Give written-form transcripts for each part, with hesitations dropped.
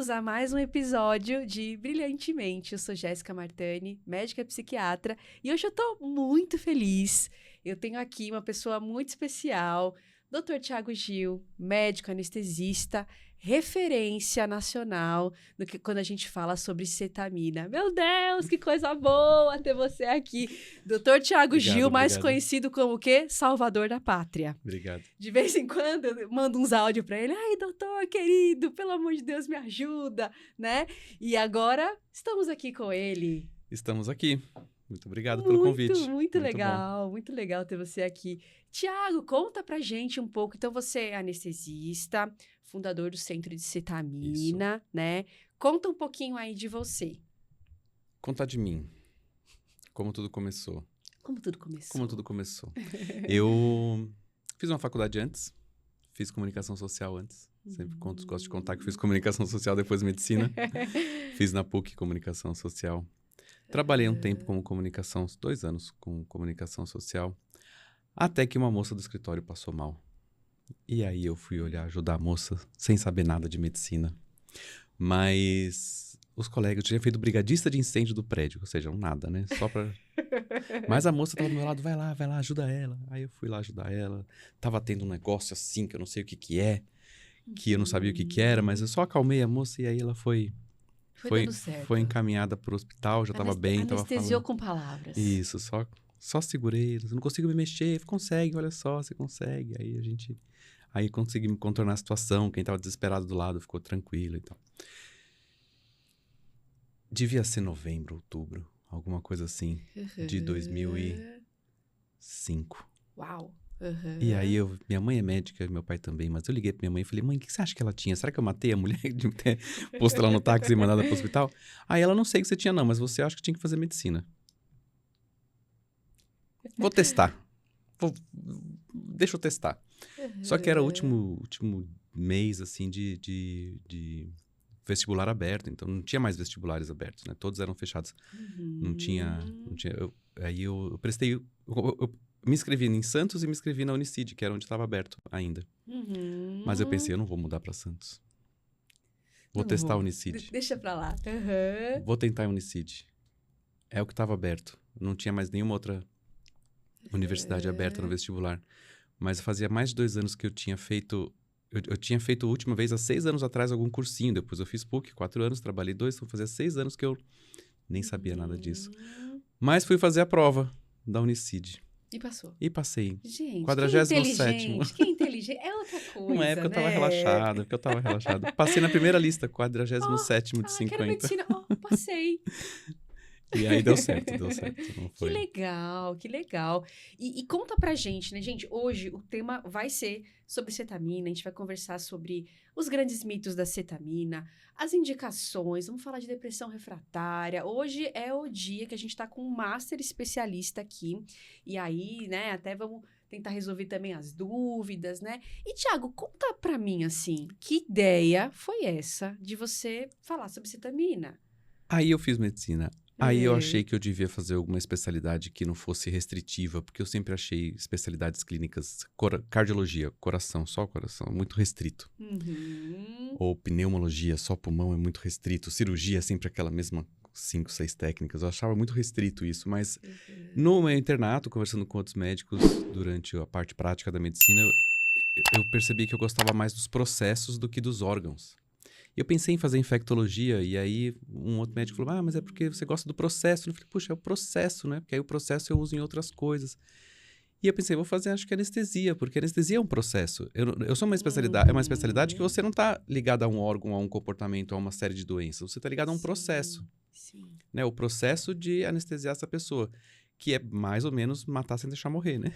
bem-vindos a mais um episódio de Brilhantemente. Eu sou Jéssica Martani, médica psiquiatra, e hoje eu tô muito feliz. Eu tenho aqui uma pessoa muito especial, Dr. Thiago Gil, médico anestesista, referência nacional quando a gente fala sobre cetamina. Meu Deus, que coisa boa ter você aqui. Dr. Thiago Gil, mais conhecido como o quê? Salvador da Pátria. Obrigado. De vez em quando eu mando uns áudios para ele. Ai, doutor, querido, pelo amor de Deus, me ajuda, né? E agora estamos aqui com ele. Estamos aqui. Muito obrigado pelo convite. Muito legal, muito legal ter você aqui. Tiago, conta pra gente um pouco. Então, você é anestesista, fundador do Centro de Cetamina, Isso. né? Conta um pouquinho aí de você. Conta de mim. Como tudo começou. Como tudo começou? Como tudo começou. Eu fiz uma faculdade antes. Fiz comunicação social antes. Sempre gosto de contar que fiz comunicação social, depois medicina. Fiz na PUC comunicação social. Trabalhei um tempo como comunicação, 2 anos com comunicação social. Até que uma moça do escritório passou mal. E aí eu fui ajudar a moça, sem saber nada de medicina. Mas os colegas tinham feito brigadista de incêndio do prédio, ou seja, nada, né? Só pra... Mas a moça tava do meu lado, vai lá, ajuda ela. Aí eu fui lá ajudar ela. Tava tendo um negócio assim, que eu não sei o que que é, que eu não sabia o que que era, mas eu só acalmei a moça e aí ela foi dando certo. Foi encaminhada pro hospital, já tava bem, tava falando. Anestesiou com palavras. Isso, só segurei. Eu não consigo me mexer. Consegue, olha só, você consegue. Aí conseguimos contornar a situação. Quem tava desesperado do lado ficou tranquilo e tal. Devia ser novembro, outubro, alguma coisa assim, de 2005. Uau! E aí, minha mãe é médica, meu pai também, mas eu liguei pra minha mãe e falei, mãe, o que você acha que ela tinha? Será que eu matei a mulher de ter posto ela no táxi e mandada pro hospital? Aí ela, não sei o que você tinha não, mas você acha que tinha que fazer medicina. Vou testar. Deixa eu testar. Só que era o último mês, assim, de vestibular aberto, então não tinha mais vestibulares abertos, né? Todos eram fechados. Não tinha aí eu prestei... Eu me inscrevi em Santos e me inscrevi na Unicid, que era onde estava aberto ainda. Mas eu pensei, eu não vou mudar para Santos. Vou testar a Unicid. Deixa pra lá. Vou tentar a Unicid. É o que estava aberto. Não tinha mais nenhuma outra universidade aberta no vestibular. Mas fazia mais de 2 anos que eu tinha feito... Eu tinha feito a última vez, há 6 anos atrás, algum cursinho. Depois eu fiz PUC, 4 anos, trabalhei 2. Então fazia 6 anos que eu nem sabia nada disso. Mas fui fazer a prova da Unicid. E passou. E passei. Gente, 47º. que inteligente. É outra coisa, Uma época né? eu tava relaxado, porque eu tava relaxado. Passei na primeira lista, 47º de 50. Quero medicina. Passei. E aí deu certo, não foi. Que legal. E conta pra gente, né, gente? Hoje o tema vai ser sobre cetamina. A gente vai conversar sobre os grandes mitos da cetamina, as indicações, vamos falar de depressão refratária. Hoje é o dia que a gente tá com um master especialista aqui. E aí, né, até vamos tentar resolver também as dúvidas, né? E, Thiago, conta pra mim, assim, que ideia foi essa de você falar sobre cetamina? Aí eu fiz medicina. Aí eu achei que eu devia fazer alguma especialidade que não fosse restritiva, porque eu sempre achei especialidades clínicas, cardiologia, coração, só coração, muito restrito. Ou pneumologia, só pulmão é muito restrito. Cirurgia é sempre aquela mesma 5, 6 técnicas. Eu achava muito restrito isso, mas no meu internato, conversando com outros médicos durante a parte prática da medicina, eu percebi que eu gostava mais dos processos do que dos órgãos. E eu pensei em fazer infectologia, e aí um outro médico falou, mas é porque você gosta do processo. Eu falei, puxa, é o processo, né? Porque aí o processo eu uso em outras coisas. E eu pensei, vou fazer, acho que anestesia, porque anestesia é um processo. Eu sou uma especialidade, é uma especialidade que você não está ligado a um órgão, a um comportamento, a uma série de doenças. Você está ligado a um processo. Sim. Né? O processo de anestesiar essa pessoa, que é mais ou menos matar sem deixar morrer, né?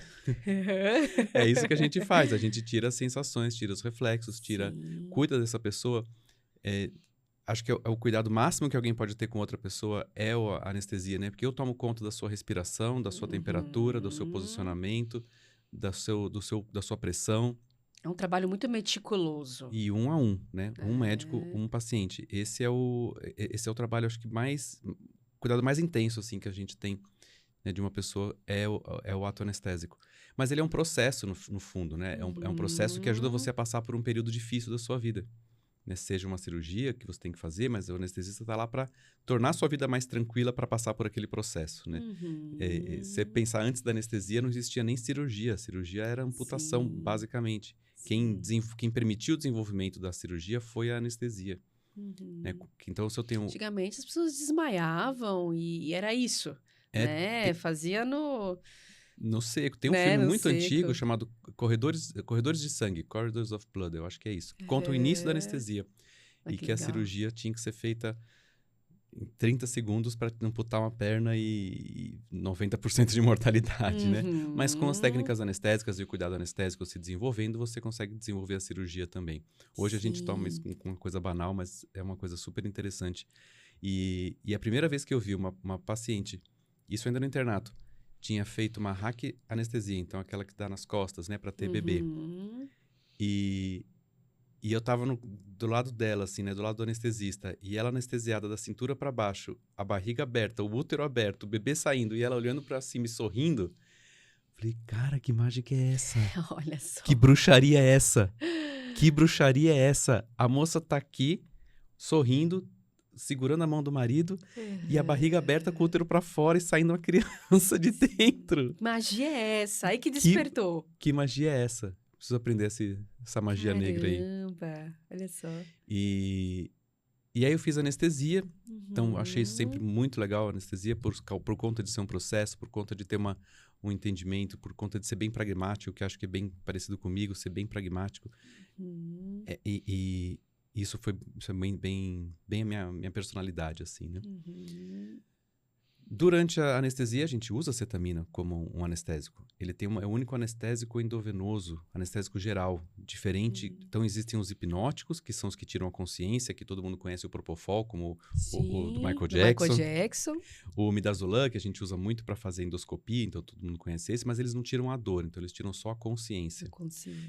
É isso que a gente faz. A gente tira as sensações, tira os reflexos, cuida dessa pessoa. Acho que é o cuidado máximo que alguém pode ter com outra pessoa é a anestesia, né? Porque eu tomo conta da sua respiração, da sua temperatura, do seu posicionamento, da sua pressão. É um trabalho muito meticuloso. E 1 a 1, né? Um médico, um paciente. Esse é o trabalho, acho que cuidado mais intenso, assim, que a gente tem, né, de uma pessoa, é o ato anestésico. Mas ele é um processo, no fundo, né? É um processo que ajuda você a passar por um período difícil da sua vida. né, seja uma cirurgia que você tem que fazer, mas o anestesista está lá para tornar a sua vida mais tranquila para passar por aquele processo, né? Você pensar, antes da anestesia não existia nem cirurgia. A cirurgia era amputação, basicamente. Quem permitiu o desenvolvimento da cirurgia foi a anestesia. Né? Então, se eu tenho... Antigamente as pessoas desmaiavam e era isso, né? Fazia no seco. Tem um né? filme No muito seco. antigo chamado Corredores de Sangue, Corridors of Blood, eu acho que é isso. Que conta o início da anestesia. E que a cirurgia tinha que ser feita em 30 segundos para amputar uma perna e 90% de mortalidade, né? Mas com as técnicas anestésicas e o cuidado anestésico se desenvolvendo, você consegue desenvolver a cirurgia também. Hoje a gente toma isso com uma coisa banal, mas é uma coisa super interessante. E a primeira vez que eu vi uma paciente, isso ainda no internato, tinha feito uma hack anestesia, então aquela que dá nas costas, né, para ter bebê. E eu tava do lado dela, assim, né, do lado do anestesista, e ela anestesiada da cintura para baixo, a barriga aberta, o útero aberto, o bebê saindo, e ela olhando para cima e sorrindo. Falei, cara, que mágica é essa? Olha só. Que bruxaria é essa? Que bruxaria é essa? A moça tá aqui, sorrindo, segurando a mão do marido e a barriga aberta com o útero pra fora e saindo uma criança de dentro. Magia é essa? Aí que despertou. Que magia é essa? Preciso aprender essa magia negra aí. Caramba, olha só. E aí eu fiz anestesia, então achei isso sempre muito legal, a anestesia, por conta de ser um processo, por conta de ter um entendimento, por conta de ser bem pragmático, que acho que é bem parecido comigo, ser bem pragmático. Isso é bem a minha personalidade, assim, né? Durante a anestesia, a gente usa a cetamina como um anestésico. Ele é o único anestésico endovenoso, anestésico geral, diferente. Então, existem os hipnóticos, que são os que tiram a consciência, que todo mundo conhece o Propofol, como o do Michael Jackson. O Midazolam, que a gente usa muito para fazer endoscopia, então todo mundo conhece esse, mas eles não tiram a dor, então eles tiram só a consciência.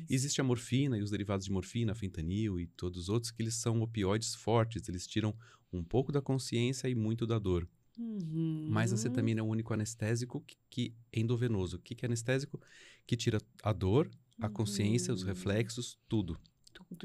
Existe a morfina e os derivados de morfina, fentanil e todos os outros, que eles são opioides fortes, eles tiram um pouco da consciência e muito da dor. Mas a cetamina é o único anestésico que é endovenoso. O que é anestésico? Que tira a dor, a consciência, os reflexos, tudo.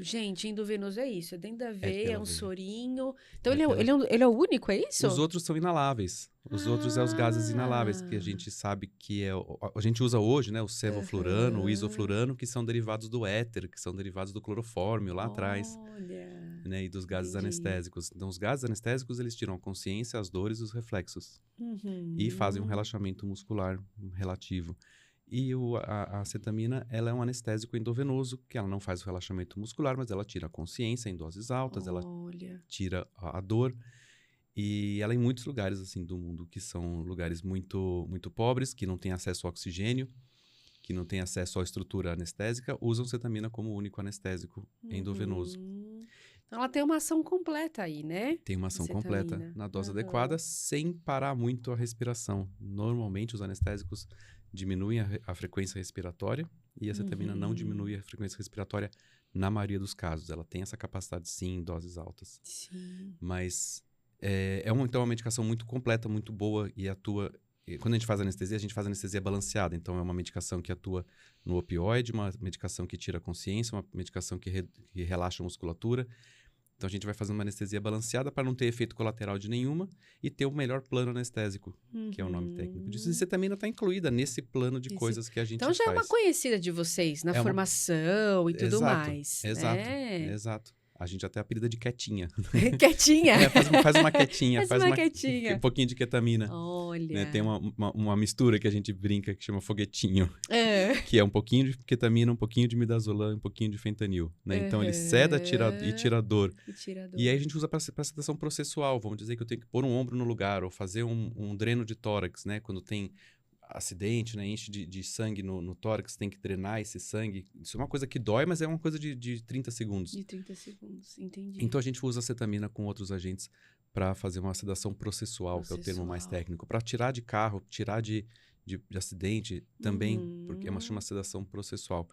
Gente, endovenoso é isso. É dentro da veia, é um veia. sorinho. Então, ele é o único, é isso? Os outros são inaláveis. Os outros é os gases inaláveis, que a gente sabe que a gente usa hoje, né? O sevoflurano, o isoflurano, que são derivados do éter, que são derivados do clorofórmio lá atrás. Né, e dos gases anestésicos. Então, os gases anestésicos, eles tiram a consciência, as dores e os reflexos. E fazem um relaxamento muscular relativo. E a acetamina, ela é um anestésico endovenoso, que ela não faz o relaxamento muscular, mas ela tira a consciência em doses altas, ela tira a dor. E ela em muitos lugares, assim, do mundo, que são lugares muito, muito pobres, que não têm acesso ao oxigênio, que não têm acesso à estrutura anestésica, usam cetamina como o único anestésico endovenoso. Então, ela tem uma ação completa aí, né? Tem uma ação completa na dose adequada, sem parar muito a respiração. Normalmente, os anestésicos diminuem a frequência respiratória e a cetamina não diminui a frequência respiratória na maioria dos casos. Ela tem essa capacidade, sim, em doses altas. Sim. Mas então, uma medicação muito completa, muito boa e atua... Quando a gente faz anestesia balanceada. Então, é uma medicação que atua no opioide, uma medicação que tira a consciência, uma medicação que relaxa a musculatura. Então, a gente vai fazendo uma anestesia balanceada para não ter efeito colateral de nenhuma e ter o melhor plano anestésico, que é o nome técnico disso. E cetamina está incluída nesse plano de coisas que a gente faz. Então, já é uma conhecida de vocês na formação e tudo mais. Exato. A gente até apelida de quietinha. Quietinha? Faz uma quietinha. Faz uma quietinha. Um pouquinho de ketamina. Olha. Né? Tem uma mistura que a gente brinca que chama foguetinho. Que é um pouquinho de ketamina, um pouquinho de midazolam, um pouquinho de fentanil. Né? Então, ele ceda e tira a dor. E aí, a gente usa para sedação processual. Vamos dizer que eu tenho que pôr um ombro no lugar ou fazer um dreno de tórax, né? Quando tem acidente, né? Enche de sangue no tórax, tem que drenar esse sangue. Isso é uma coisa que dói, mas é uma coisa de 30 segundos. De 30 segundos, entendi. Então, a gente usa a cetamina com outros agentes para fazer uma sedação processual, que é o termo mais técnico. Para tirar de carro, tirar de acidente também, porque é uma sedação processual.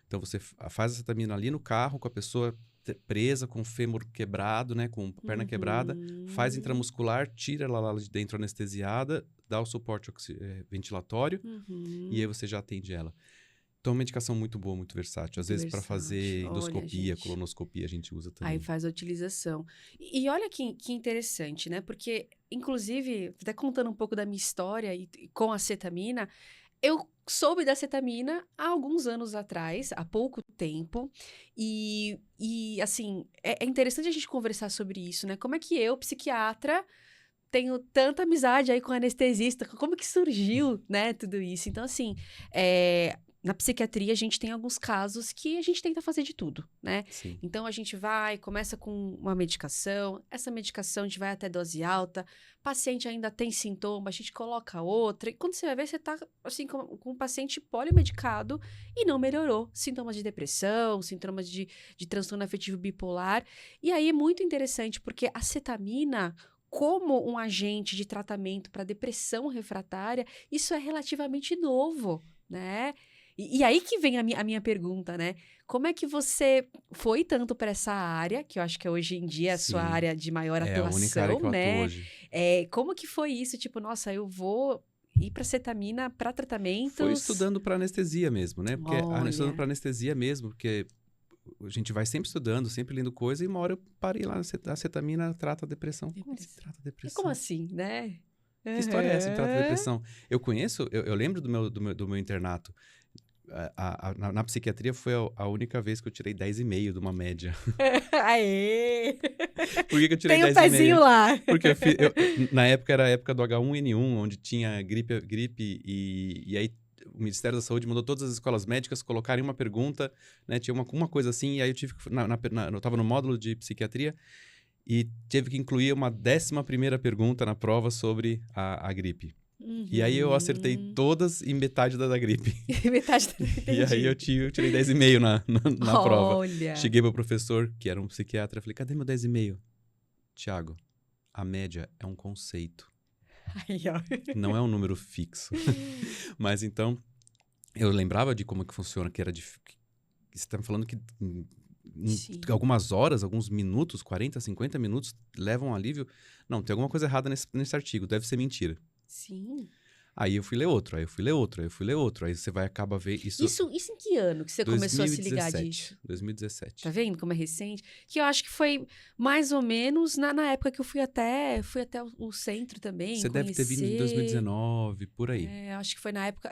Então, você faz a cetamina ali no carro, com a pessoa presa, com o fêmur quebrado, né, com a perna quebrada, faz intramuscular, tira ela lá de dentro anestesiada, dá o suporte ventilatório e aí você já atende ela. Então, é uma medicação muito boa, muito versátil. Às vezes, para fazer endoscopia, colonoscopia, a gente usa também. Aí faz a utilização. E olha que interessante, né? Porque, inclusive, até contando um pouco da minha história e com a cetamina, eu soube da cetamina há alguns anos atrás, há pouco tempo, e assim, é interessante a gente conversar sobre isso, né? Como é que eu, psiquiatra, tenho tanta amizade aí com anestesista, como que surgiu, né, tudo isso? Então, assim, na psiquiatria a gente tem alguns casos que a gente tenta fazer de tudo, né? Sim. Então, a gente começa com uma medicação, essa medicação a gente vai até dose alta, paciente ainda tem sintoma, a gente coloca outra, e quando você vai ver, você tá, assim, com um paciente polimedicado e não melhorou. Sintomas de depressão, sintomas de transtorno afetivo bipolar. E aí é muito interessante, porque a cetamina, como um agente de tratamento para depressão refratária, isso é relativamente novo, né? E aí que vem a minha pergunta, né? Como é que você foi tanto para essa área, que eu acho que hoje em dia é a sua Sim. área de maior É a única área atuação, que eu atuo né? hoje. Como que foi isso? Tipo, nossa, eu vou ir para cetamina para tratamentos. Foi estudando para anestesia mesmo, né? Porque estudando Olha, para anestesia mesmo, porque a gente vai sempre estudando, sempre lendo coisa, e uma hora eu parei lá, a cetamina trata a depressão. Como assim trata a e depressão? como assim, né? Que história é essa que trata a Aham. depressão? Eu lembro do meu internato. Na psiquiatria foi a única vez que eu tirei 10,5 de uma média. Aê! Por que eu tirei Tem o pezinho 10,5? lá. Porque na época era a época do H1N1, onde tinha gripe e aí o Ministério da Saúde mandou todas as escolas médicas colocarem uma pergunta, né? Tinha uma coisa assim, e aí eu tive que... eu tava no módulo de psiquiatria e teve que incluir uma 11ª pergunta na prova sobre a gripe. E aí eu acertei Uhum. todas e metade da gripe. Metade da... E aí Entendi. eu tirei 10,5 na prova. Olha. Cheguei pro professor, que era um psiquiatra, falei, cadê meu 10,5? Tiago, a média é um conceito, Aí, ó. não é um número fixo. Mas então, eu lembrava de como que funciona, que era você tá me falando que Sim. algumas horas, alguns minutos, 40, 50 minutos, levam um alívio. Não, tem alguma coisa errada nesse artigo, deve ser mentira. Sim. Aí eu fui ler outro, aí eu fui ler outro, aí eu fui ler outro. Aí você vai acabar vendo isso... Isso em que ano que você começou a se ligar 2017. disso? 2017. Tá vendo como é recente? Que eu acho que foi mais ou menos na época que eu fui até o centro também, Você deve ter vindo em 2019, por aí. Acho que foi na época,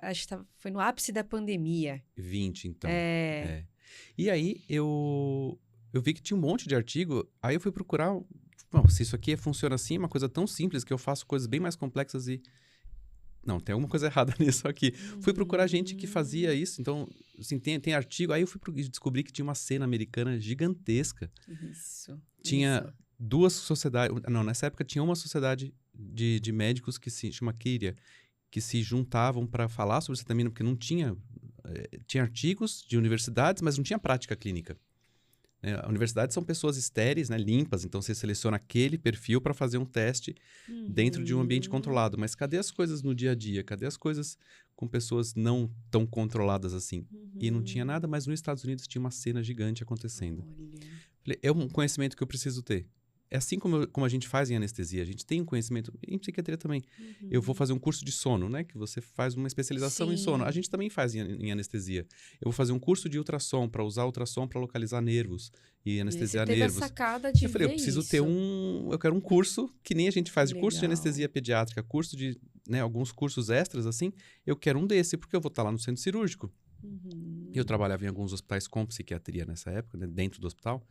foi no ápice da pandemia. 20, então. É. E aí eu vi que tinha um monte de artigo, aí eu fui procurar, bom, se isso aqui funciona assim, é uma coisa tão simples que eu faço coisas bem mais complexas e... Não, tem alguma coisa errada nisso aqui. Fui procurar gente que fazia isso, então, assim, tem artigo, aí eu fui descobrir que tinha uma cena americana gigantesca. Isso. Tinha duas sociedades, não, nessa época tinha uma sociedade de médicos que se chama Kyria, que se juntavam para falar sobre cetamina, porque não tinha... tinha artigos de universidades, mas não tinha prática clínica. A universidade são pessoas estéreis, né, limpas, então você seleciona aquele perfil para fazer um teste dentro de um ambiente controlado. Mas cadê as coisas no dia a dia? Cadê as coisas com pessoas não tão controladas assim? E não tinha nada, mas nos Estados Unidos tinha uma cena gigante acontecendo. Olha. Falei, é um conhecimento que eu preciso ter. É assim como a gente faz em anestesia. A gente tem um conhecimento, em psiquiatria também. Eu vou fazer um curso de sono, né? Que você faz uma especialização em sono. A gente também faz em anestesia. Eu vou fazer um curso de ultrassom, para usar ultrassom para localizar nervos e anestesiar nervos. nervos. Você teve a sacada de eu falei, eu preciso ter eu quero um curso que nem a gente faz, de curso de anestesia pediátrica, curso de, né, alguns cursos extras assim. Eu quero um desse, porque eu vou estar lá no centro cirúrgico. Eu trabalhava em alguns hospitais com psiquiatria nessa época, né, dentro do hospital.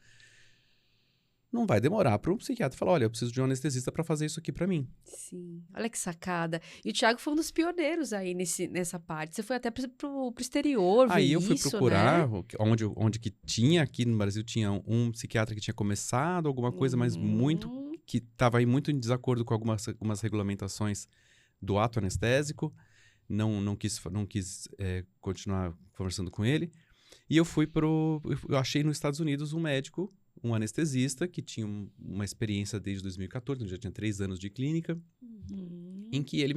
Não vai demorar para um psiquiatra falar, olha, eu preciso de um anestesista para fazer isso aqui para mim. Sim, olha que sacada. E o Thiago foi um dos pioneiros aí nessa parte. Você foi até pro exterior ver Aí eu fui isso, procurar, né? onde que tinha, aqui no Brasil tinha um psiquiatra que tinha começado alguma coisa, mas que estava aí muito em desacordo com algumas regulamentações do ato anestésico. Não quis continuar conversando com ele. E eu eu achei nos Estados Unidos um médico, um anestesista, que tinha uma experiência desde 2014, já tinha 3 anos de clínica, em que ele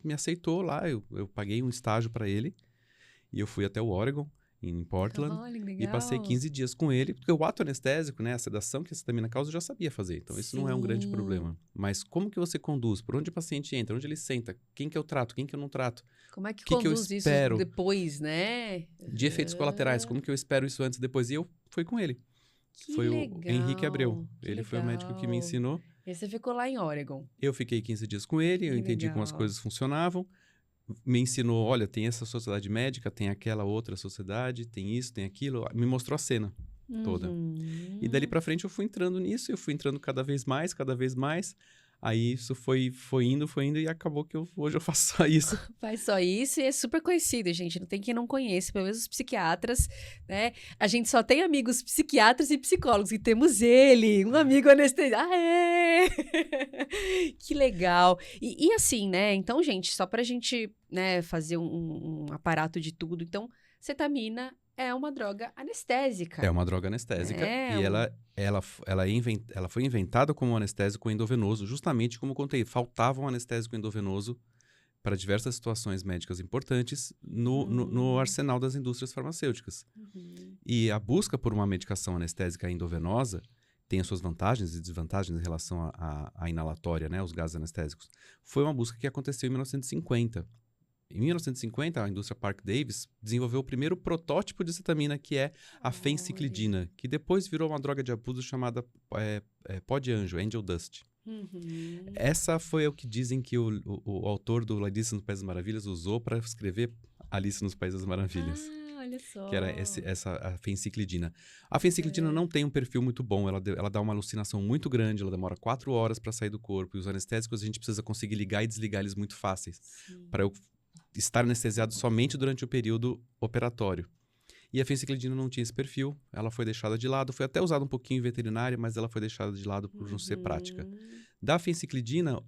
me aceitou lá, eu paguei um estágio para ele, e eu fui até o Oregon, em Portland. Olha, que E passei legal. 15 dias com ele, porque o ato anestésico, né, a sedação que a cetamina causa, eu já sabia fazer. Então, isso não é um grande Sim. problema. Mas como que você conduz? Por onde o paciente entra? Onde ele senta? Quem que eu trato? Quem que eu não trato? Como é que O que eu conduz isso espero depois, né? de efeitos colaterais? Como que eu espero isso antes e depois? E eu fui com ele. Que Foi o Henrique Abreu. legal, que Ele foi o médico que me legal. ensinou. E você ficou lá em Oregon. Eu fiquei 15 dias com ele, eu Que entendi como as legal. coisas funcionavam. Me ensinou, olha, tem essa sociedade médica, tem aquela outra sociedade, tem isso, tem aquilo. Me mostrou a cena toda. E dali Uhum. pra frente eu fui entrando nisso, eu fui entrando cada vez mais, cada vez mais. Aí isso foi indo e acabou que hoje eu faço só isso. Faz só isso e é super conhecido, gente. Não tem quem não conheça, pelo menos os psiquiatras, né? A gente só tem amigos psiquiatras e psicólogos, e temos ele, um amigo anestesista. Aê! Que legal. E assim, né? Então, gente, só pra gente, né, fazer um aparato de tudo. Então, cetamina é uma droga anestésica. É uma droga anestésica É e ela foi inventada como um anestésico endovenoso, justamente como eu contei, faltava um anestésico endovenoso para diversas situações médicas importantes no arsenal das indústrias farmacêuticas. Uhum. E a busca por uma medicação anestésica endovenosa tem as suas vantagens e desvantagens em relação à inalatória, né, os gases anestésicos. Foi uma busca que aconteceu em 1950. Em 1950, a indústria Park Davis desenvolveu o primeiro protótipo de cetamina, que é a fenciclidina, que depois virou uma droga de abuso chamada pó de anjo, angel dust. Uhum. Essa foi o que dizem que o autor do Alice no País das Maravilhas usou para escrever Alice nos Países das Maravilhas. Ah, olha só. Que era a fenciclidina. A fenciclidina não tem um perfil muito bom, ela dá uma alucinação muito grande, ela demora 4 horas para sair do corpo, e os anestésicos a gente precisa conseguir ligar e desligar eles muito fáceis, para eu estar anestesiado somente durante o período operatório. E a fenciclidina não tinha esse perfil, ela foi deixada de lado, foi até usada um pouquinho em veterinária, mas ela foi deixada de lado por não ser prática. Da fenciclidina,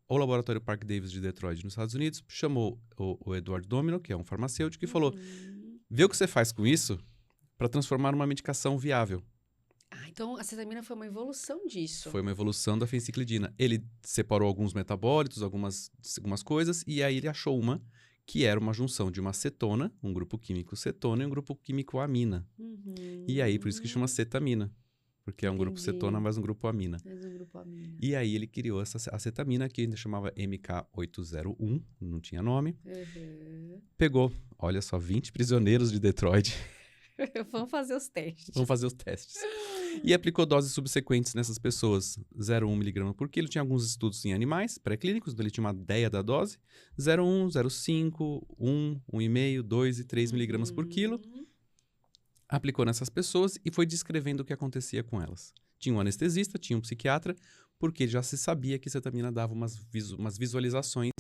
o laboratório Park Davis de Detroit, nos Estados Unidos, chamou o Edward Domino, que é um farmacêutico, e falou: vê o que você faz com isso para transformar numa medicação viável. Ah, então a cetamina foi uma evolução disso. Foi uma evolução da fenciclidina. Ele separou alguns metabólitos, algumas coisas, e aí ele achou uma que era uma junção de uma cetona, um grupo químico cetona, e um grupo químico amina. E aí, por isso que chama cetamina. Porque é um grupo Entendi. cetona mais um grupo amina. Mais um grupo amina. E aí ele criou a cetamina, que ainda chamava MK801, não tinha nome. Pegou, olha só, 20 prisioneiros de Detroit. Vamos fazer os testes. Vamos fazer os testes. E aplicou doses subsequentes nessas pessoas. 0,1 mg por quilo. Tinha alguns estudos em animais pré-clínicos, ele tinha uma ideia da dose. 0,1, 0,5, 1, 1,5, 2 e 3 miligramas por quilo. Aplicou nessas pessoas e foi descrevendo o que acontecia com elas. Tinha um anestesista, tinha um psiquiatra, porque já se sabia que cetamina dava umas visualizações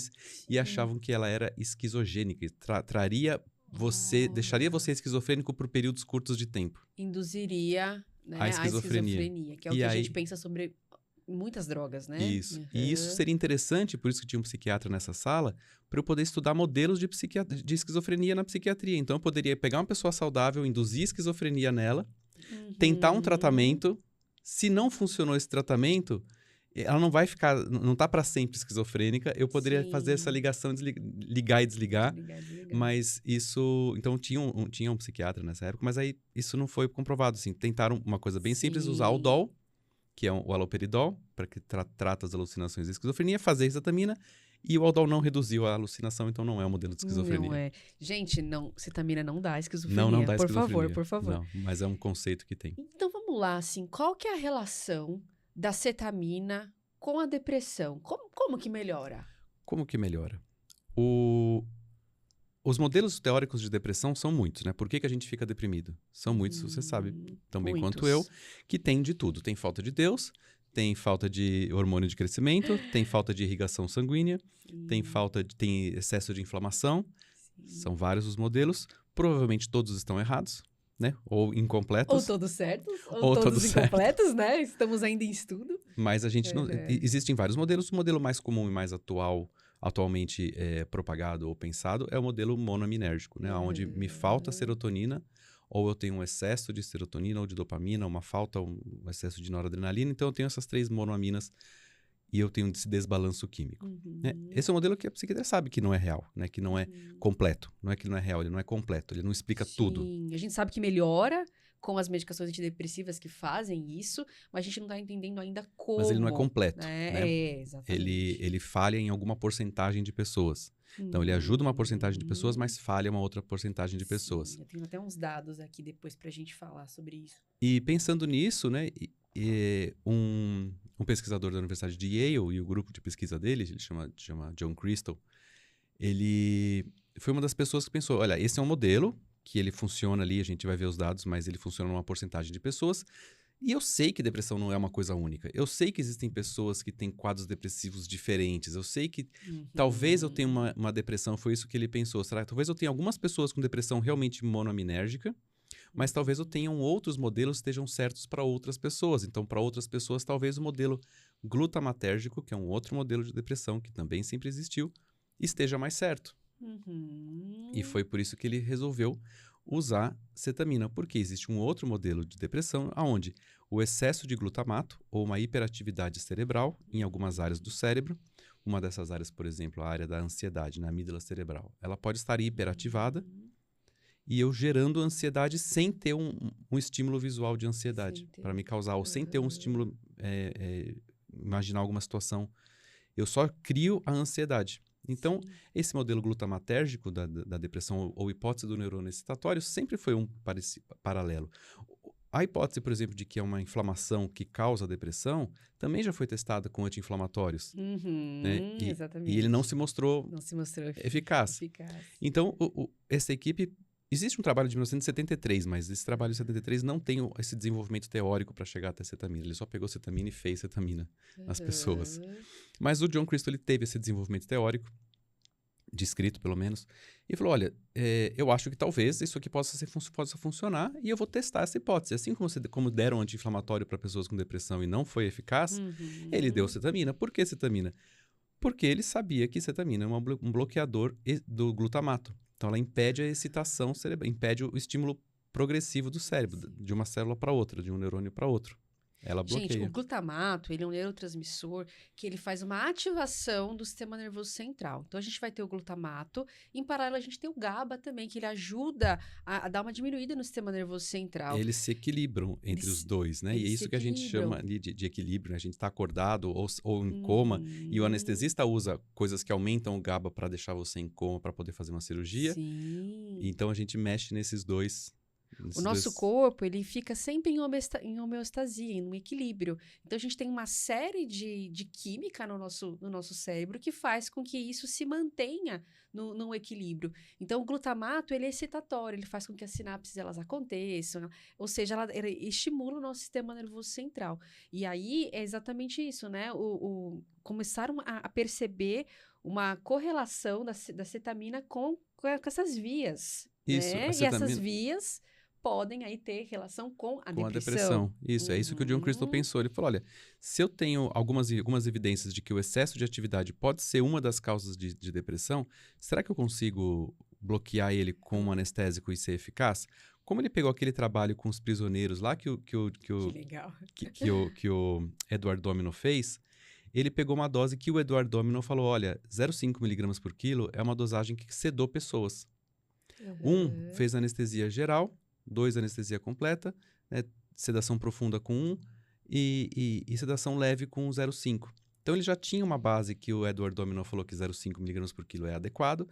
e achavam que ela era esquizogênica. Traria você, deixaria você esquizofrênico por períodos curtos de tempo. Induziria, né, A esquizofrenia. que é o E que a aí- gente pensa sobre muitas drogas, né? Isso. E isso seria interessante, por isso que tinha um psiquiatra nessa sala, para eu poder estudar modelos de esquizofrenia na psiquiatria. Então eu poderia pegar uma pessoa saudável, induzir esquizofrenia nela, tentar um tratamento. Se não funcionou esse tratamento, ela não vai ficar, não tá para sempre esquizofrênica. Eu poderia fazer essa ligação, ligar e desligar. Mas isso... Então, tinha um psiquiatra nessa época, mas aí isso não foi comprovado. Assim, tentaram uma coisa bem simples, usar o DOL, que é o haloperidol, para que trata as alucinações de esquizofrenia, fazer cetamina, e o Aldol não reduziu a alucinação, então não é um modelo de esquizofrenia. Não é. Gente, não, cetamina não dá esquizofrenia. Não dá por esquizofrenia. favor, por favor. Não, mas é um conceito que tem. Então vamos lá, assim, qual que é a relação da cetamina com a depressão? Como que melhora? Como que melhora? Os modelos teóricos de depressão são muitos, né? Por que a gente fica deprimido? São muitos, você sabe tão bem quanto eu, que tem de tudo. Tem falta de Deus, tem falta de hormônio de crescimento, tem falta de irrigação sanguínea, tem excesso de inflamação. São vários os modelos. Provavelmente todos estão errados, né? Ou incompletos. Ou todos certos, ou todos incompletos, né? Estamos ainda em estudo. Mas a gente não... Existem vários modelos. O modelo mais comum e mais atualmente propagado ou pensado é o modelo monoaminérgico, né? Onde me falta serotonina, ou eu tenho um excesso de serotonina ou de dopamina, um excesso de noradrenalina. Então eu tenho essas 3 monoaminas. e eu tenho esse desbalanço químico. Né? Uhum. Esse é um modelo que a psiquiatria sabe que não é real, né? Que não é completo. Não é que não é real, ele não é completo, ele não explica tudo. Sim, a gente sabe que melhora com as medicações antidepressivas que fazem isso, mas a gente não tá entendendo ainda como. Mas ele não é completo, né? né? Exatamente. Ele falha em alguma porcentagem de pessoas. Então, ele ajuda uma porcentagem de pessoas, mas falha uma outra porcentagem de pessoas. Sim, eu tenho até uns dados aqui depois pra gente falar sobre isso. E pensando nisso, né, um pesquisador da Universidade de Yale e o grupo de pesquisa dele, ele chama John Crystal, ele foi uma das pessoas que pensou, olha, esse é um modelo que ele funciona ali, a gente vai ver os dados, mas ele funciona numa porcentagem de pessoas. E eu sei que depressão não é uma coisa única. Eu sei que existem pessoas que têm quadros depressivos diferentes. Eu sei que talvez eu tenha uma depressão, foi isso que ele pensou. Será que talvez eu tenha algumas pessoas com depressão realmente monoaminérgica, mas talvez eu tenha outros modelos que estejam certos para outras pessoas. Então, para outras pessoas, talvez o modelo glutamatérgico, que é um outro modelo de depressão que também sempre existiu, esteja mais certo. E foi por isso que ele resolveu usar cetamina, porque existe um outro modelo de depressão onde o excesso de glutamato ou uma hiperatividade cerebral em algumas áreas do cérebro, uma dessas áreas, por exemplo, a área da ansiedade, na amígdala cerebral, ela pode estar hiperativada e eu gerando ansiedade sem ter um estímulo visual de ansiedade para me causar, ou sem ter um estímulo, imaginar alguma situação, eu só crio a ansiedade. Então, esse modelo glutamatérgico da depressão ou hipótese do neurônio excitatório sempre foi um paralelo. A hipótese, por exemplo, de que é uma inflamação que causa a depressão, também já foi testada com anti-inflamatórios. Né? Exatamente. E ele não se mostrou eficaz. Então, essa equipe... Existe um trabalho de 1973, mas esse trabalho de 73 não tem esse desenvolvimento teórico para chegar até cetamina. Ele só pegou cetamina e fez cetamina nas pessoas. Mas o John Crystal, ele teve esse desenvolvimento teórico, descrito pelo menos, e falou, olha, eu acho que talvez isso aqui possa funcionar e eu vou testar essa hipótese. Assim como deram anti-inflamatório para pessoas com depressão e não foi eficaz, ele deu cetamina. Por que cetamina? Porque ele sabia que cetamina é um bloqueador do glutamato. Então, ela impede a excitação cerebral, impede o estímulo progressivo do cérebro, de uma célula para outra, de um neurônio para outro. Ela bloqueia. Gente, o glutamato, ele é um neurotransmissor que ele faz uma ativação do sistema nervoso central. Então, a gente vai ter o glutamato. Em paralelo, a gente tem o GABA também, que ele ajuda a dar uma diminuída no sistema nervoso central. Eles se equilibram entre os dois, né? E é isso que a gente chama ali de equilíbrio, né? A gente está acordado ou em coma, e o anestesista usa coisas que aumentam o GABA para deixar você em coma, para poder fazer uma cirurgia. Sim. Então, a gente mexe nesses dois. O nosso corpo, ele fica sempre em homeostasia, em um equilíbrio. Então, a gente tem uma série de química no nosso cérebro que faz com que isso se mantenha no equilíbrio. Então, o glutamato, ele é excitatório, ele faz com que as sinapses, elas aconteçam, ou seja, ele estimula o nosso sistema nervoso central. E aí, é exatamente isso, né? Começaram a perceber uma correlação da cetamina com essas vias. Isso, né? a cetamina... E essas vias podem aí ter relação com a depressão. Com a depressão. Isso, é isso que o John Crystal pensou. Ele falou, olha, se eu tenho algumas evidências de que o excesso de atividade pode ser uma das causas de depressão, será que eu consigo bloquear ele com um anestésico e ser eficaz? Como ele pegou aquele trabalho com os prisioneiros lá que o Edward Domino fez, ele pegou uma dose que o Edward Domino falou, olha, 0,5 mg por quilo é uma dosagem que sedou pessoas. Fez anestesia geral, 2 anestesia completa, né, sedação profunda com 1 e sedação leve com 0,5. Então ele já tinha uma base que o Edward Domino falou que 0,5 mg por quilo é adequado.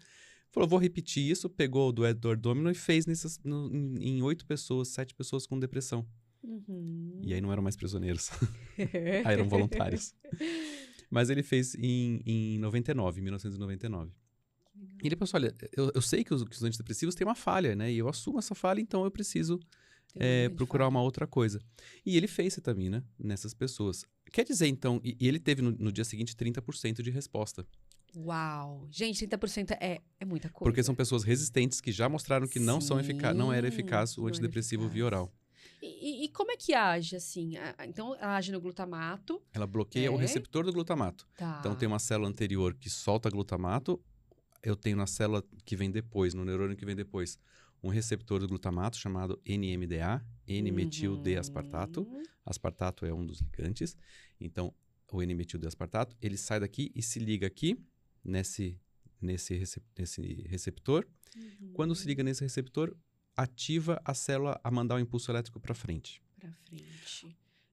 Falou, vou repetir isso, pegou o do Edward Domino e fez em 8 pessoas, 7 pessoas com depressão. E aí não eram mais prisioneiros, aí eram voluntários. Mas ele fez em 1999. E ele pensou, olha, eu sei que os antidepressivos têm uma falha, né? E eu assumo essa falha, então eu preciso procurar uma outra coisa. E ele fez cetamina nessas pessoas. Quer dizer, então, e ele teve no dia seguinte 30% de resposta. Uau! Gente, 30% é muita coisa. Porque são pessoas resistentes que já mostraram que não era eficaz o antidepressivo via oral. E como é que age, assim? Então, ela age no glutamato. Ela bloqueia o receptor do glutamato. Tá. Então, tem uma célula anterior que solta glutamato. Eu tenho na célula que vem depois, no neurônio que vem depois, um receptor do glutamato chamado NMDA, N-metil-D-aspartato. Aspartato é um dos ligantes. Então, o N-metildeaspartato, ele sai daqui e se liga aqui, nesse receptor. Quando se liga nesse receptor, ativa a célula a mandar o impulso elétrico para frente.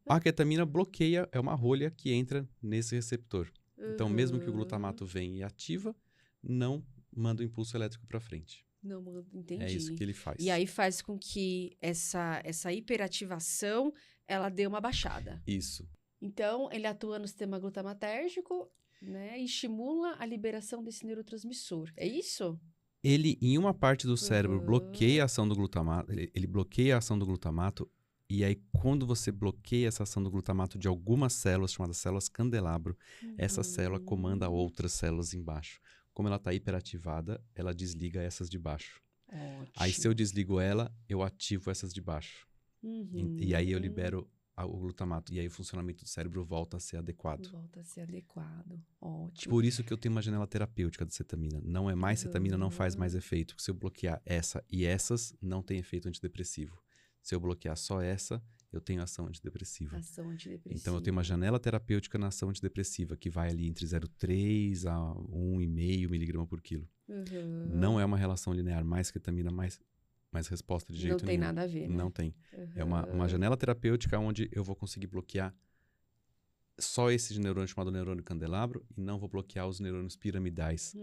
A ketamina bloqueia, é uma rolha que entra nesse receptor. Então, mesmo que o glutamato venha e ativa, não manda o impulso elétrico para frente. Não, entendi. É isso que ele faz. E aí faz com que essa hiperativação, ela dê uma baixada. Isso. Então, ele atua no sistema glutamatérgico, né? E estimula a liberação desse neurotransmissor. É isso? Ele, em uma parte do cérebro, bloqueia a ação do glutamato. Ele bloqueia a ação do glutamato. E aí, quando você bloqueia essa ação do glutamato de algumas células, chamadas células candelabro, essa célula comanda outras células embaixo. Como ela está hiperativada, ela desliga essas de baixo. Ótimo. Aí, se eu desligo ela, eu ativo essas de baixo. E aí, eu libero o glutamato. E aí, o funcionamento do cérebro volta a ser adequado. Volta a ser adequado. Ótimo. Por isso que eu tenho uma janela terapêutica da cetamina. Não é mais cetamina, não faz mais efeito. Se eu bloquear essa e essas, não tem efeito antidepressivo. Se eu bloquear só essa, eu tenho ação antidepressiva. Então, eu tenho uma janela terapêutica na ação antidepressiva, que vai ali entre 0,3 a 1,5 miligrama por quilo. Não é uma relação linear, mais ketamina, mais resposta de jeito nenhum. Não tem nada a ver, né? Não tem. É uma janela terapêutica onde eu vou conseguir bloquear só esse neurônio chamado neurônio candelabro e não vou bloquear os neurônios piramidais,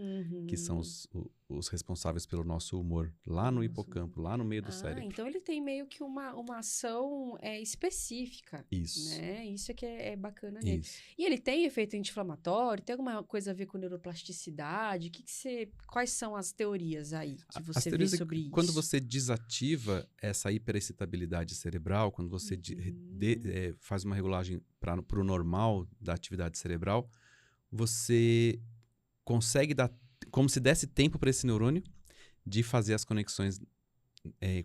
que são os responsáveis pelo nosso humor, lá no hipocampo, lá no meio do cérebro. Então ele tem meio que uma ação específica. Isso. Né? Isso é que é bacana nele. Isso. E ele tem efeito anti-inflamatório? Tem alguma coisa a ver com neuroplasticidade? Quais são as teorias aí que você vê sobre isso? Quando você desativa essa hiperexcitabilidade cerebral, quando você faz uma regulagem para o normal da atividade cerebral, você consegue dar, como se desse tempo para esse neurônio de fazer as conexões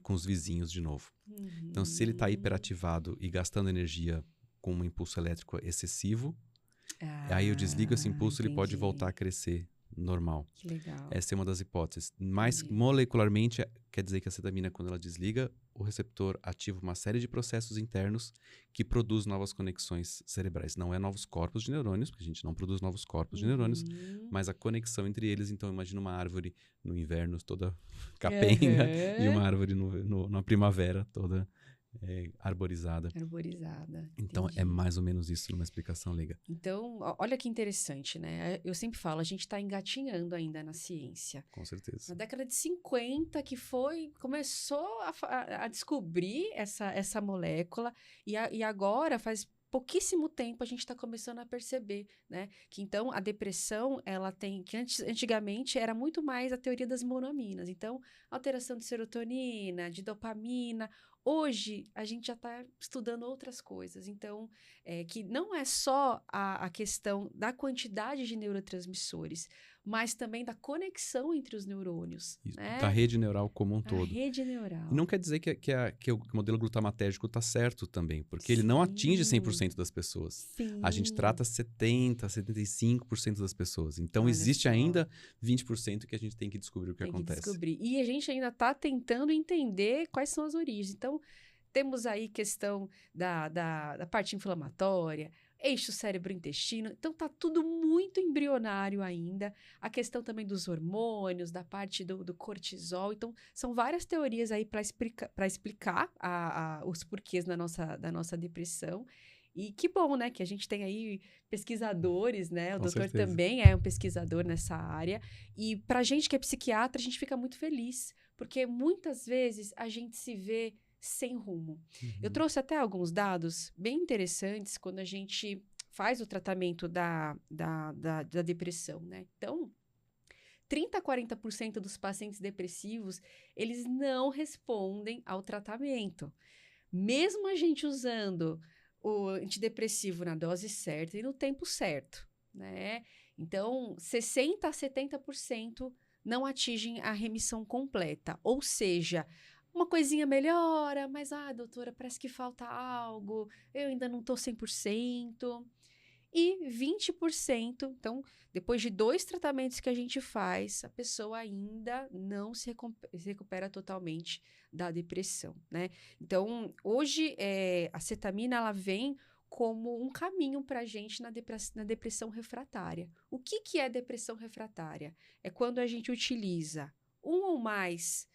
com os vizinhos de novo. Então, se ele está hiperativado e gastando energia com um impulso elétrico excessivo, aí eu desligo esse impulso, ele pode voltar a crescer normal. Que legal. Essa é uma das hipóteses. Mas, molecularmente, quer dizer que a cetamina, quando ela desliga, o receptor ativa uma série de processos internos que produz novas conexões cerebrais. Não é novos corpos de neurônios, porque a gente não produz novos corpos de neurônios, mas a conexão entre eles. Então, imagina uma árvore no inverno toda capenga e uma árvore na primavera toda arborizada. Então, entendi. é mais ou menos isso numa explicação leiga. Então, olha que interessante, né? Eu sempre falo, a gente está engatinhando ainda na ciência. Com certeza. Na década de 50 que começou a descobrir essa molécula e agora faz pouquíssimo tempo a gente está começando a perceber, né? Que então a depressão, ela tem, que antigamente era muito mais a teoria das monoaminas. Então, alteração de serotonina, de dopamina. Hoje, a gente já está estudando outras coisas. Então, que não é só a questão da quantidade de neurotransmissores, mas também da conexão entre os neurônios. Isso, né? Da rede neural como um todo. A rede neural. E não quer dizer que o modelo glutamatérgico está certo também, porque ele não atinge 100% das pessoas. Sim. A gente trata 70%, 75% das pessoas. Então, Olha existe só. ainda 20% que a gente tem que descobrir o que acontece. E a gente ainda está tentando entender quais são as origens. Então, temos aí questão da parte inflamatória, eixo cérebro-intestino. Então, tá tudo muito embrionário ainda. A questão também dos hormônios, da parte do cortisol. Então, são várias teorias aí para explicar os porquês da nossa depressão. E que bom, né, que a gente tem aí pesquisadores, né? O doutor também é um pesquisador nessa área. E pra gente que é psiquiatra, a gente fica muito feliz, porque muitas vezes a gente se vê sem rumo. Eu trouxe até alguns dados bem interessantes quando a gente faz o tratamento da depressão, né? Então, 30% a 40% dos pacientes depressivos, eles não respondem ao tratamento. Mesmo a gente usando o antidepressivo na dose certa e no tempo certo, né? Então, 60% a 70% não atingem a remissão completa. Ou seja, uma coisinha melhora, mas, doutora, parece que falta algo, eu ainda não estou 100%. E 20%, então, depois de 2 tratamentos que a gente faz, a pessoa ainda não se recupera totalmente da depressão, né? Então, hoje, a cetamina, ela vem como um caminho para a gente na depressão refratária. O que é depressão refratária? É quando a gente utiliza um ou mais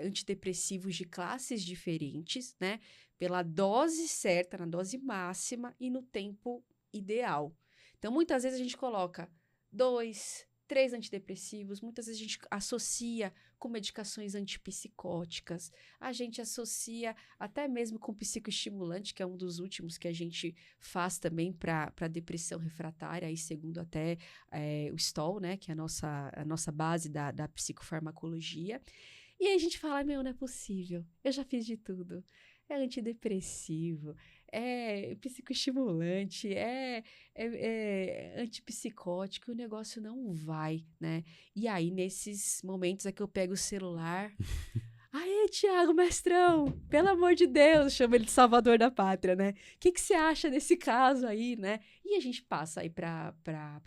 antidepressivos de classes diferentes, né? Pela dose certa, na dose máxima e no tempo ideal. Então, muitas vezes a gente coloca 2, 3 antidepressivos, muitas vezes a gente associa com medicações antipsicóticas, a gente associa até mesmo com psicoestimulante, que é um dos últimos que a gente faz também para depressão refratária, aí segundo até o Stoll, né, que é a nossa base da psicofarmacologia. E aí a gente fala, meu, não é possível, eu já fiz de tudo. É antidepressivo, é psicoestimulante, é antipsicótico, o negócio não vai, né? E aí, nesses momentos é que eu pego o celular. Aê, Tiago, mestrão, pelo amor de Deus, chama ele de salvador da pátria, né? O que você acha desse caso aí, né? E a gente passa aí pra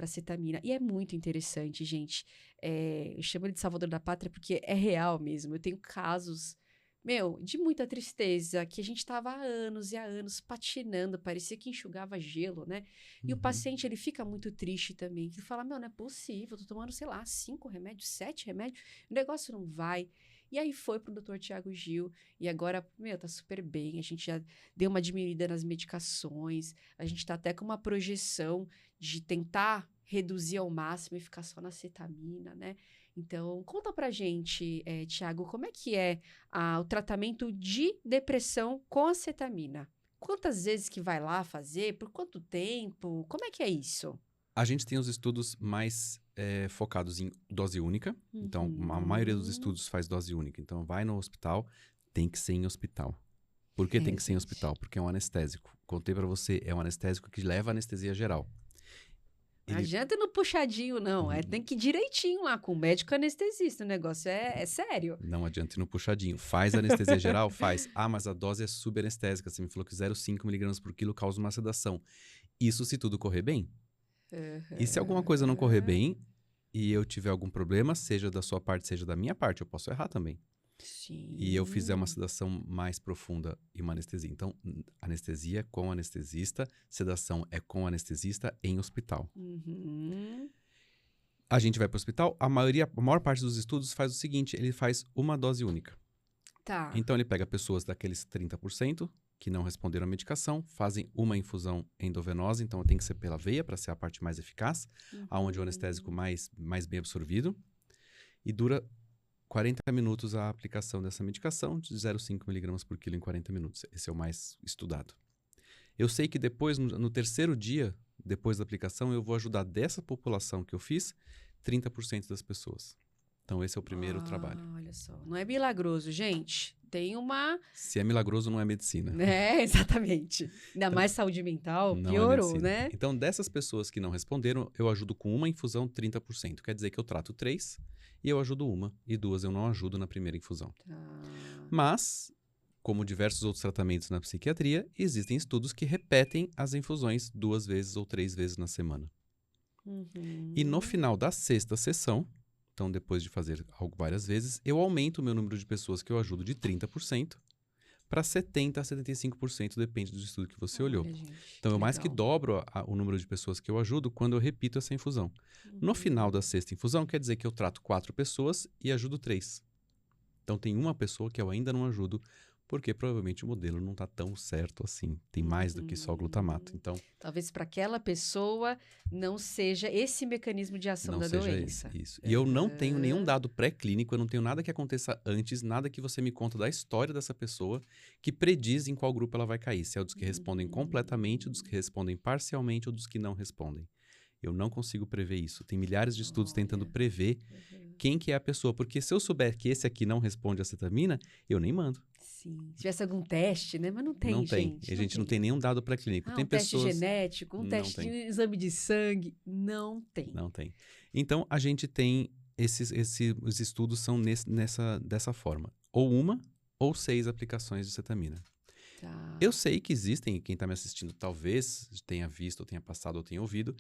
cetamina. E é muito interessante, gente. Eu chamo ele de salvador da pátria porque é real mesmo. Eu tenho casos, meu, de muita tristeza, que a gente estava há anos e há anos patinando, parecia que enxugava gelo, né? E o paciente, ele fica muito triste também. Ele fala, meu, não é possível, eu tô tomando, sei lá, 5 remédios, 7 remédios, o negócio não vai. E aí foi pro Dr. Tiago Gil, e agora, meu, tá super bem, a gente já deu uma diminuída nas medicações, a gente tá até com uma projeção de tentar reduzir ao máximo e ficar só na cetamina, né? Então, conta pra gente, Tiago, como é que é o tratamento de depressão com acetamina? Quantas vezes que vai lá fazer? Por quanto tempo? Como é que é isso? A gente tem os estudos mais focados em dose única. Então, a maioria dos estudos faz dose única. Então, vai no hospital, tem que ser em hospital. Por que tem que ser em hospital? Porque é um anestésico. Contei pra você, é um anestésico que leva anestesia geral. Não adianta ir no puxadinho, não. Tem que ir direitinho lá com o médico anestesista. O negócio é sério. Não adianta ir no puxadinho. Faz anestesia geral? Faz. Ah, mas a dose é subanestésica. Você me falou que 0,5 mg por quilo causa uma sedação. Isso se tudo correr bem. E se alguma coisa não correr bem e eu tiver algum problema, seja da sua parte, seja da minha parte, eu posso errar também. Sim. E eu fizer uma sedação mais profunda e uma anestesia. Então, anestesia com anestesista, sedação é com anestesista em hospital. A gente vai para o hospital, a maior parte dos estudos faz o seguinte, ele faz uma dose única. Tá. Então, ele pega pessoas daqueles 30% que não responderam à medicação, fazem uma infusão endovenosa, então tem que ser pela veia para ser a parte mais eficaz, aonde o anestésico mais bem absorvido, e dura 40 minutos a aplicação dessa medicação, de 0,5 mg por quilo em 40 minutos. Esse é o mais estudado. Eu sei que depois, no terceiro dia, depois da aplicação, eu vou ajudar dessa população que eu fiz, 30% das pessoas. Então, esse é o primeiro trabalho. Olha só. Não é milagroso, gente. Tem uma... Se é milagroso, não é medicina. Exatamente. Ainda mais saúde mental, Não piorou, é né? Então, dessas pessoas que não responderam, eu ajudo com uma infusão 30%. Quer dizer que eu trato 3 e eu ajudo uma, e 2 eu não ajudo na primeira infusão. Mas, como diversos outros tratamentos na psiquiatria, existem estudos que repetem as infusões 2 vezes ou 3 vezes na semana. E no final da 6ª sessão, então depois de fazer algo várias vezes, eu aumento o meu número de pessoas que eu ajudo de 30% para 70% a 75%, depende do estudo que você olhou. Gente, então, eu mais que dobro o número de pessoas que eu ajudo quando eu repito essa infusão. No final da 6ª infusão, quer dizer que eu trato 4 pessoas e ajudo 3. Então, tem uma pessoa que eu ainda não ajudo, porque provavelmente o modelo não está tão certo assim. Tem mais do que só glutamato. Então, talvez para aquela pessoa não seja esse mecanismo de ação da doença. Isso. E eu não tenho nenhum dado pré-clínico, eu não tenho nada que aconteça antes, nada que você me conta da história dessa pessoa que prediz em qual grupo ela vai cair. Se é o dos que respondem completamente, dos que respondem parcialmente ou dos que não respondem. Eu não consigo prever isso. Tem milhares de estudos tentando prever quem que é a pessoa. Porque se eu souber que esse aqui não responde a cetamina, eu nem mando. Sim. Se tivesse algum teste, né? Mas não tem, não tem. gente. A gente não tem nenhum dado pré-clínico. Tem um teste pessoas... genético, um teste de exame de sangue. Não tem. Não tem. Então, a gente tem... os estudos são dessa forma. Ou 1 ou 6 aplicações de cetamina. Tá. Eu sei que existem, quem está me assistindo talvez tenha visto, ou tenha passado, ou tenha ouvido,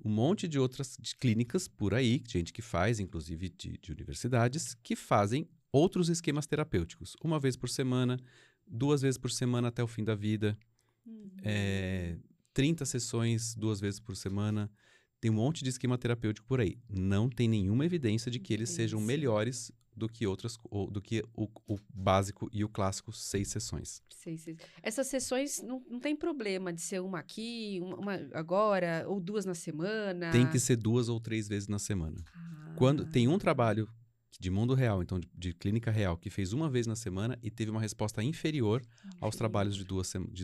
um monte de outras clínicas por aí, gente que faz, inclusive de universidades, que fazem outros esquemas terapêuticos. 1 vez por semana, 2 vezes por semana até o fim da vida. 30 sessões 2 vezes por semana. Tem um monte de esquema terapêutico por aí. Não tem nenhuma evidência de que eles sejam melhores do que do que o básico e o clássico 6 sessões. Essas sessões não tem problema de ser uma aqui, uma agora, ou 2 na semana? Tem que ser 2 ou 3 vezes na semana. Quando tem um trabalho de mundo real, então de clínica real, que fez 1 vez na semana e teve uma resposta inferior aos trabalhos de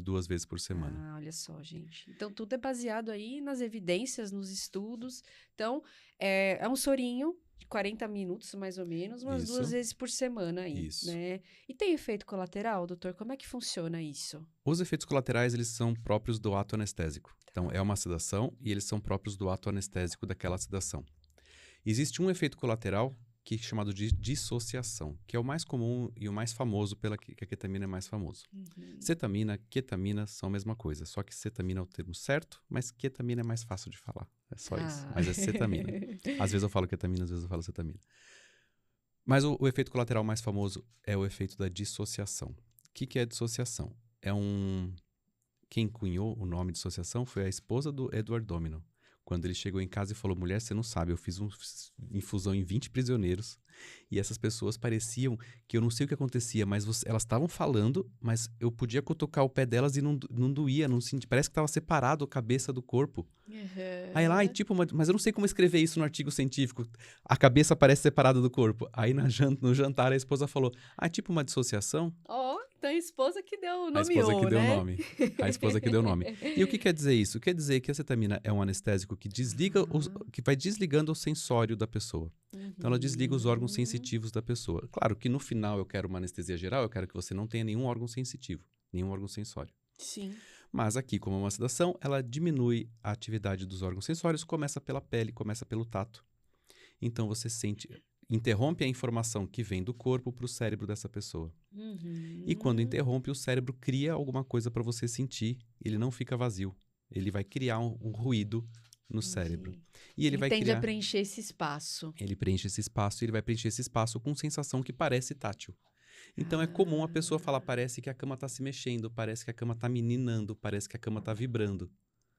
2 vezes por semana. Olha só, gente. Então, tudo é baseado aí nas evidências, nos estudos. Então, é um sorinho de 40 minutos, mais ou menos, umas 2 vezes por semana aí, né? E tem efeito colateral, doutor? Como é que funciona isso? Os efeitos colaterais, eles são próprios do ato anestésico. Então, é uma sedação e eles são próprios do ato anestésico daquela sedação. Existe um efeito colateral que é chamado de dissociação, que é o mais comum e o mais famoso, pela que a ketamina é mais famoso. Cetamina, ketamina são a mesma coisa, só que cetamina é o termo certo, mas ketamina é mais fácil de falar. É só isso, mas é cetamina. Às vezes eu falo ketamina, às vezes eu falo cetamina. Mas o efeito colateral mais famoso é o efeito da dissociação. O que é a dissociação? Quem cunhou o nome de dissociação foi a esposa do Edward Domino. Quando ele chegou em casa e falou, mulher, você não sabe, eu fiz uma infusão em 20 prisioneiros e essas pessoas pareciam que eu não sei o que acontecia, mas elas estavam falando, mas eu podia cutucar o pé delas e não doía, não sentia, parece que estava separado a cabeça do corpo. Aí lá, mas eu não sei como escrever isso no artigo científico, a cabeça parece separada do corpo. Aí no jantar a esposa falou, tipo uma dissociação? Então a esposa que deu o nome. A esposa que deu o nome. A esposa que deu o nome. E o que quer dizer isso? Quer dizer que a cetamina é um anestésico que que vai desligando o sensório da pessoa. Então ela desliga os órgãos sensitivos da pessoa. Claro que no final eu quero uma anestesia geral, eu quero que você não tenha nenhum órgão sensitivo, nenhum órgão sensório. Sim. Mas aqui, como é uma sedação, ela diminui a atividade dos órgãos sensórios, começa pela pele, começa pelo tato. Então você interrompe a informação que vem do corpo para o cérebro dessa pessoa. E quando interrompe, o cérebro cria alguma coisa para você sentir, ele não fica vazio. Ele vai criar um ruído no cérebro. E ele tende a preencher esse espaço. Ele preenche esse espaço e ele vai preencher esse espaço com sensação que parece tátil. Então é comum a pessoa falar, parece que a cama está se mexendo, parece que a cama está meninando, parece que a cama está vibrando.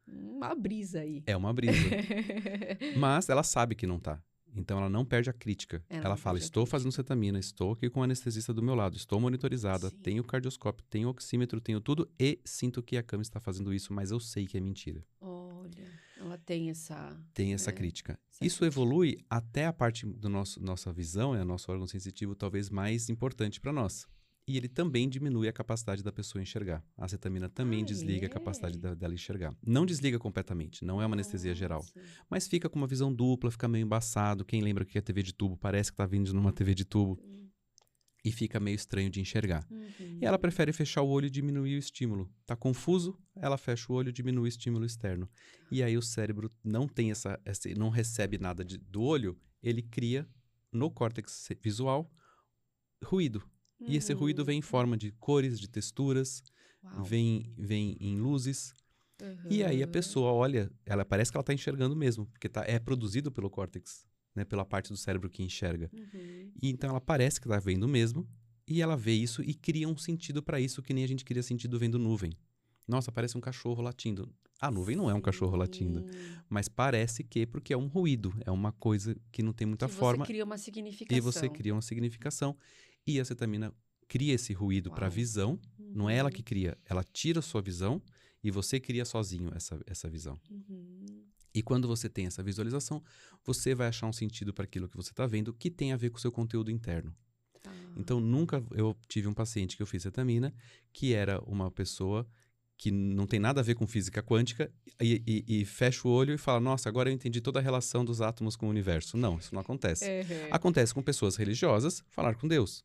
Uma brisa aí. É uma brisa. Mas ela sabe que não tá. Então ela não perde a crítica. Ela fala, estou fazendo cetamina, estou aqui com o anestesista do meu lado, estou monitorizada, tenho cardioscópio, tenho oxímetro, tenho tudo e sinto que a cama está fazendo isso, mas eu sei que é mentira. Olha, ela tem essa... Tem essa crítica. Isso evolui até a parte da nossa visão, nosso órgão sensitivo talvez mais importante para nós. E ele também diminui a capacidade da pessoa enxergar. A cetamina também desliga a capacidade dela enxergar. Não desliga completamente, não é uma anestesia geral. Mas fica com uma visão dupla, fica meio embaçado. Quem lembra que é TV de tubo, parece que está vindo numa TV de tubo. E fica meio estranho de enxergar. E ela prefere fechar o olho e diminuir o estímulo. Tá confuso? Ela fecha o olho e diminui o estímulo externo. E aí o cérebro não tem não recebe nada do olho, ele cria no córtex visual ruído. E esse ruído vem em forma de cores, de texturas, vem em luzes. E aí a pessoa olha, ela parece que ela está enxergando mesmo, porque é produzido pelo córtex, né, pela parte do cérebro que enxerga. E então ela parece que está vendo mesmo, e ela vê isso e cria um sentido para isso que nem a gente cria sentido vendo nuvem. Nossa, parece um cachorro latindo. A nuvem não é um cachorro latindo, mas parece porque é um ruído, é uma coisa que não tem muita forma. Você cria uma significação. E você cria uma significação. E a cetamina cria esse ruído para a visão. Não é ela que cria, ela tira a sua visão e você cria sozinho essa visão. E quando você tem essa visualização, você vai achar um sentido para aquilo que você está vendo que tem a ver com o seu conteúdo interno. Então, eu tive um paciente que eu fiz cetamina, que era uma pessoa que não tem nada a ver com física quântica e fecha o olho e fala, nossa, agora eu entendi toda a relação dos átomos com o universo. Não, isso não acontece. Acontece com pessoas religiosas, falar com Deus.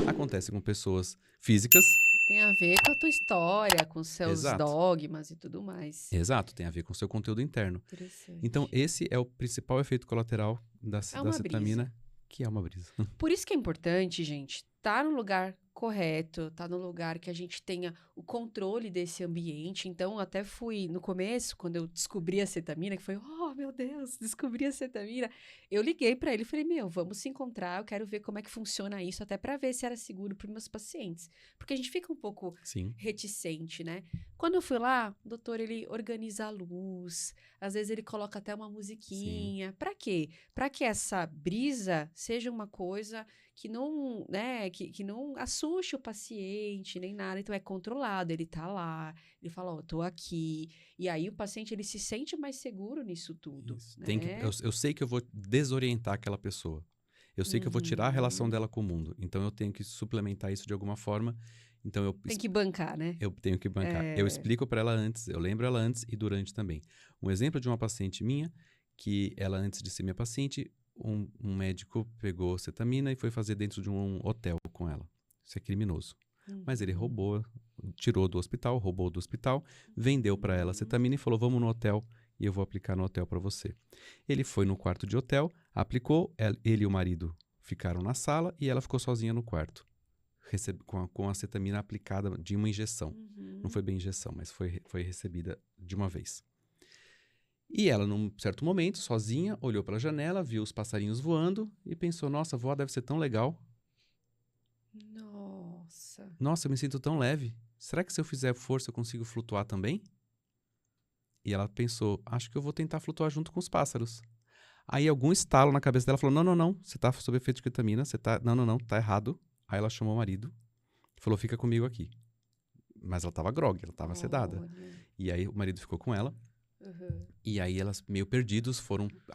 Acontece com pessoas físicas. Tem a ver com a tua história, com os seus dogmas e tudo mais. Exato, tem a ver com o seu conteúdo interno. Então, esse é o principal efeito colateral da cetamina, que é uma brisa. Por isso que é importante, gente, estar num lugar correto, tá no lugar que a gente tenha o controle desse ambiente. Então, até fui no começo, quando eu descobri a cetamina, que foi, oh, meu Deus, descobri a cetamina. Eu liguei pra ele e falei, meu, vamos se encontrar, eu quero ver como é que funciona isso, até pra ver se era seguro para meus pacientes. Porque a gente fica um pouco Sim. reticente, né? Quando eu fui lá, o doutor, ele organiza a luz, às vezes ele coloca até uma musiquinha. Pra quê? Pra que essa brisa seja uma coisa que não, né, que não assuste o paciente, nem nada. Então, é controlado, ele tá lá, ele fala, ó, tô aqui. E aí, o paciente, ele se sente mais seguro nisso tudo, Isso. né? Eu sei que eu vou desorientar aquela pessoa. Eu sei que eu vou tirar a relação dela com o mundo. Então, eu tenho que suplementar isso de alguma forma. Então, Tem que bancar, né? eu tenho que bancar. Eu explico para ela antes, eu lembro ela antes e durante também. Um exemplo de uma paciente minha, que ela, antes de ser minha paciente, um médico pegou cetamina e foi fazer dentro de um hotel com ela. Isso é criminoso. Mas ele roubou do hospital, vendeu para ela cetamina e falou, vamos no hotel e eu vou aplicar no hotel para você. Ele foi no quarto de hotel, aplicou, ele e o marido ficaram na sala e ela ficou sozinha no quarto. Com a cetamina aplicada de uma injeção. Não foi bem injeção, mas foi recebida de uma vez. E ela, num certo momento, sozinha, olhou pela janela, viu os passarinhos voando e pensou, nossa, voar deve ser tão legal. Nossa. Nossa, eu me sinto tão leve. Será que se eu fizer força eu consigo flutuar também? E ela pensou, acho que eu vou tentar flutuar junto com os pássaros. Aí algum estalo na cabeça dela falou, não, não, não, você tá sob efeito de ketamina, você tá, não, não, não, tá errado. Aí ela chamou o marido, falou, fica comigo aqui. Mas ela tava grogue, ela tava sedada. E aí o marido ficou com ela. E aí elas, meio perdidos,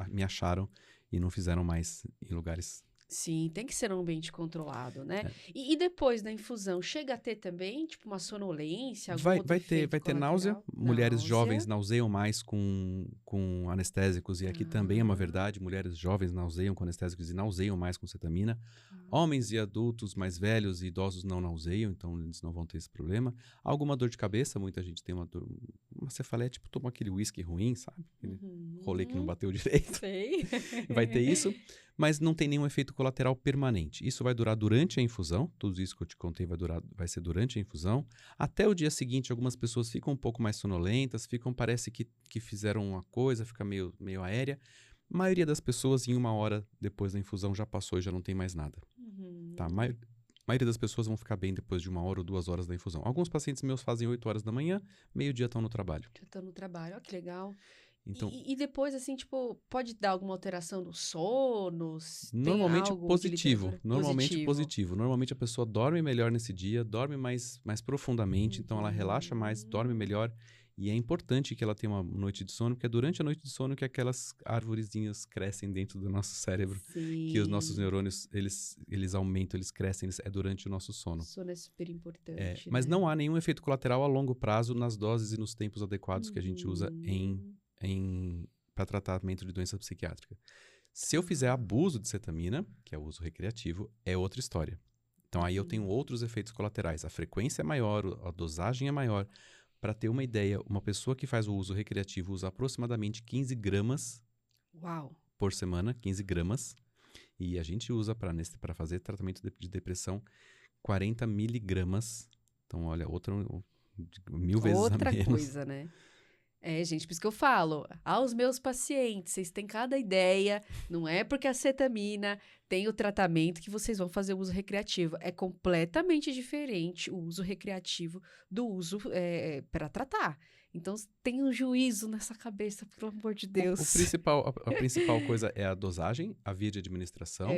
me acharam e não fizeram mais em lugares. Sim, tem que ser um ambiente controlado, né? E depois da infusão, chega a ter também, tipo, uma sonolência, algum outro Vai efeito ter náusea. colateral? Mulheres Náusea. jovens nauseiam mais com anestésicos. E aqui também é uma verdade. Mulheres jovens nauseiam com anestésicos e nauseiam mais com cetamina. Homens e adultos mais velhos e idosos não nauseiam, então eles não vão ter esse problema. Alguma dor de cabeça, muita gente tem uma cefaleia, tipo, toma aquele whisky ruim, sabe? Aquele rolê que não bateu direito. Sei. Vai ter isso, mas não tem nenhum efeito colateral permanente. Isso vai durar durante a infusão, tudo isso que eu te contei vai ser durante a infusão. Até o dia seguinte, algumas pessoas ficam um pouco mais sonolentas, parece que fizeram uma coisa, fica meio aérea. A maioria das pessoas, em 1 hora depois da infusão, já passou e já não tem mais nada. Tá? A maioria das pessoas vão ficar bem depois de 1 hora ou 2 horas da infusão. Alguns pacientes meus fazem 8 horas da manhã, meio-dia estão no trabalho. Já estão no trabalho, ó, que legal. Então, E depois, assim, tipo, pode dar alguma alteração do sono? Normalmente Tem algo positivo. Normalmente positivo. Normalmente a pessoa dorme melhor nesse dia, dorme mais profundamente, então ela relaxa mais, dorme melhor. E é importante que ela tenha uma noite de sono, porque é durante a noite de sono que aquelas arvorezinhas crescem dentro do nosso cérebro. Sim. Que os nossos neurônios, eles aumentam, eles crescem, é durante o nosso sono. O sono é super importante, Mas né? não há nenhum efeito colateral a longo prazo nas doses e nos tempos adequados que a gente usa para tratamento de doença psiquiátrica. Se eu fizer abuso de cetamina, que é o uso recreativo, é outra história. Então aí eu tenho outros efeitos colaterais. A frequência é maior, a dosagem é maior. Para ter uma ideia, uma pessoa que faz o uso recreativo usa aproximadamente 15 gramas por semana, 15 gramas. E a gente usa para fazer tratamento de depressão 40 miligramas. Então, olha, 1000 vezes a menos. Outra coisa, né? Gente, por isso que eu falo, aos meus pacientes, vocês têm cada ideia, não é porque a cetamina tem o tratamento que vocês vão fazer o uso recreativo. É completamente diferente o uso recreativo do uso para tratar. Então, tem um juízo nessa cabeça, pelo amor de Deus. A principal coisa é a dosagem, a via de administração,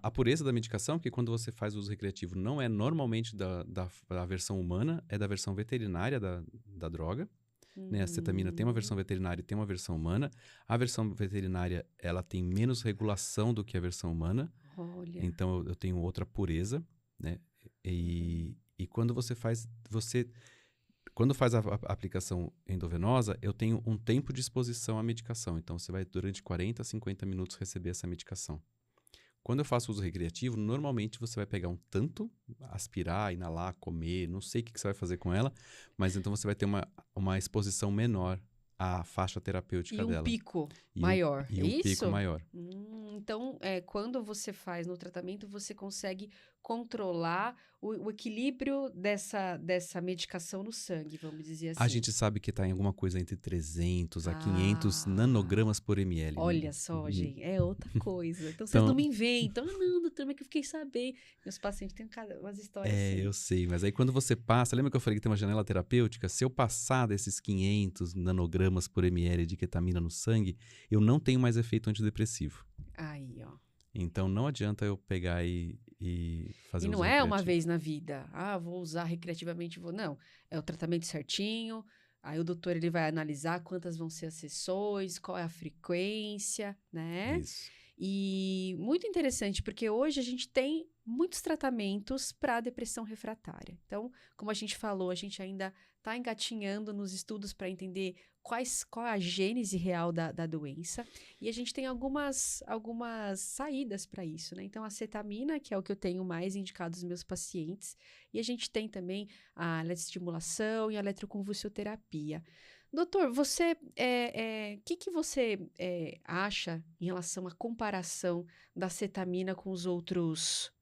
a pureza da medicação, que quando você faz o uso recreativo não é normalmente da versão humana, é da versão veterinária da droga. Né? A cetamina tem uma versão veterinária e tem uma versão humana. A versão veterinária, ela tem menos regulação do que a versão humana. Olha. Então, eu tenho outra pureza, né? E quando você faz... Quando faz a aplicação endovenosa, eu tenho um tempo de exposição à medicação. Então, você vai, durante 40 a 50 minutos, receber essa medicação. Quando eu faço uso recreativo, normalmente você vai pegar um tanto, aspirar, inalar, comer, não sei o que você vai fazer com ela, mas então você vai ter uma exposição menor à faixa terapêutica dela. E um pico maior, e um isso? pico maior. Então, quando você faz no tratamento, você consegue controlar o equilíbrio dessa medicação no sangue, vamos dizer assim. A gente sabe que está em alguma coisa entre 300 a 500 Ah, nanogramas por ml. olha só, gente, é outra coisa. Então, vocês não Então, me inventam. Ah, não, doutor, mas que eu fiquei sabendo. Meus pacientes têm umas histórias assim. eu sei, mas aí quando você passa, lembra que eu falei que tem uma janela terapêutica? Se eu passar desses 500 nanogramas por ml de ketamina no sangue, eu não tenho mais efeito antidepressivo. Aí, ó. Então não adianta eu pegar e fazer E uso não é uma recreativo. vez na vida. Ah, vou usar recreativamente, vou. Não. É o tratamento certinho. Aí o doutor ele vai analisar quantas vão ser as sessões, qual é a frequência, né? Isso. E muito interessante, porque hoje a gente tem muitos tratamentos para depressão refratária. Então, como a gente falou, a gente ainda está engatinhando nos estudos para entender qual é a gênese real da doença. E a gente tem algumas saídas para isso, né? Então, a cetamina, que é o que eu tenho mais indicado aos meus pacientes. E a gente tem também a eletroestimulação e a eletroconvulsioterapia. Doutor, você, que você acha em relação à comparação da cetamina com os outros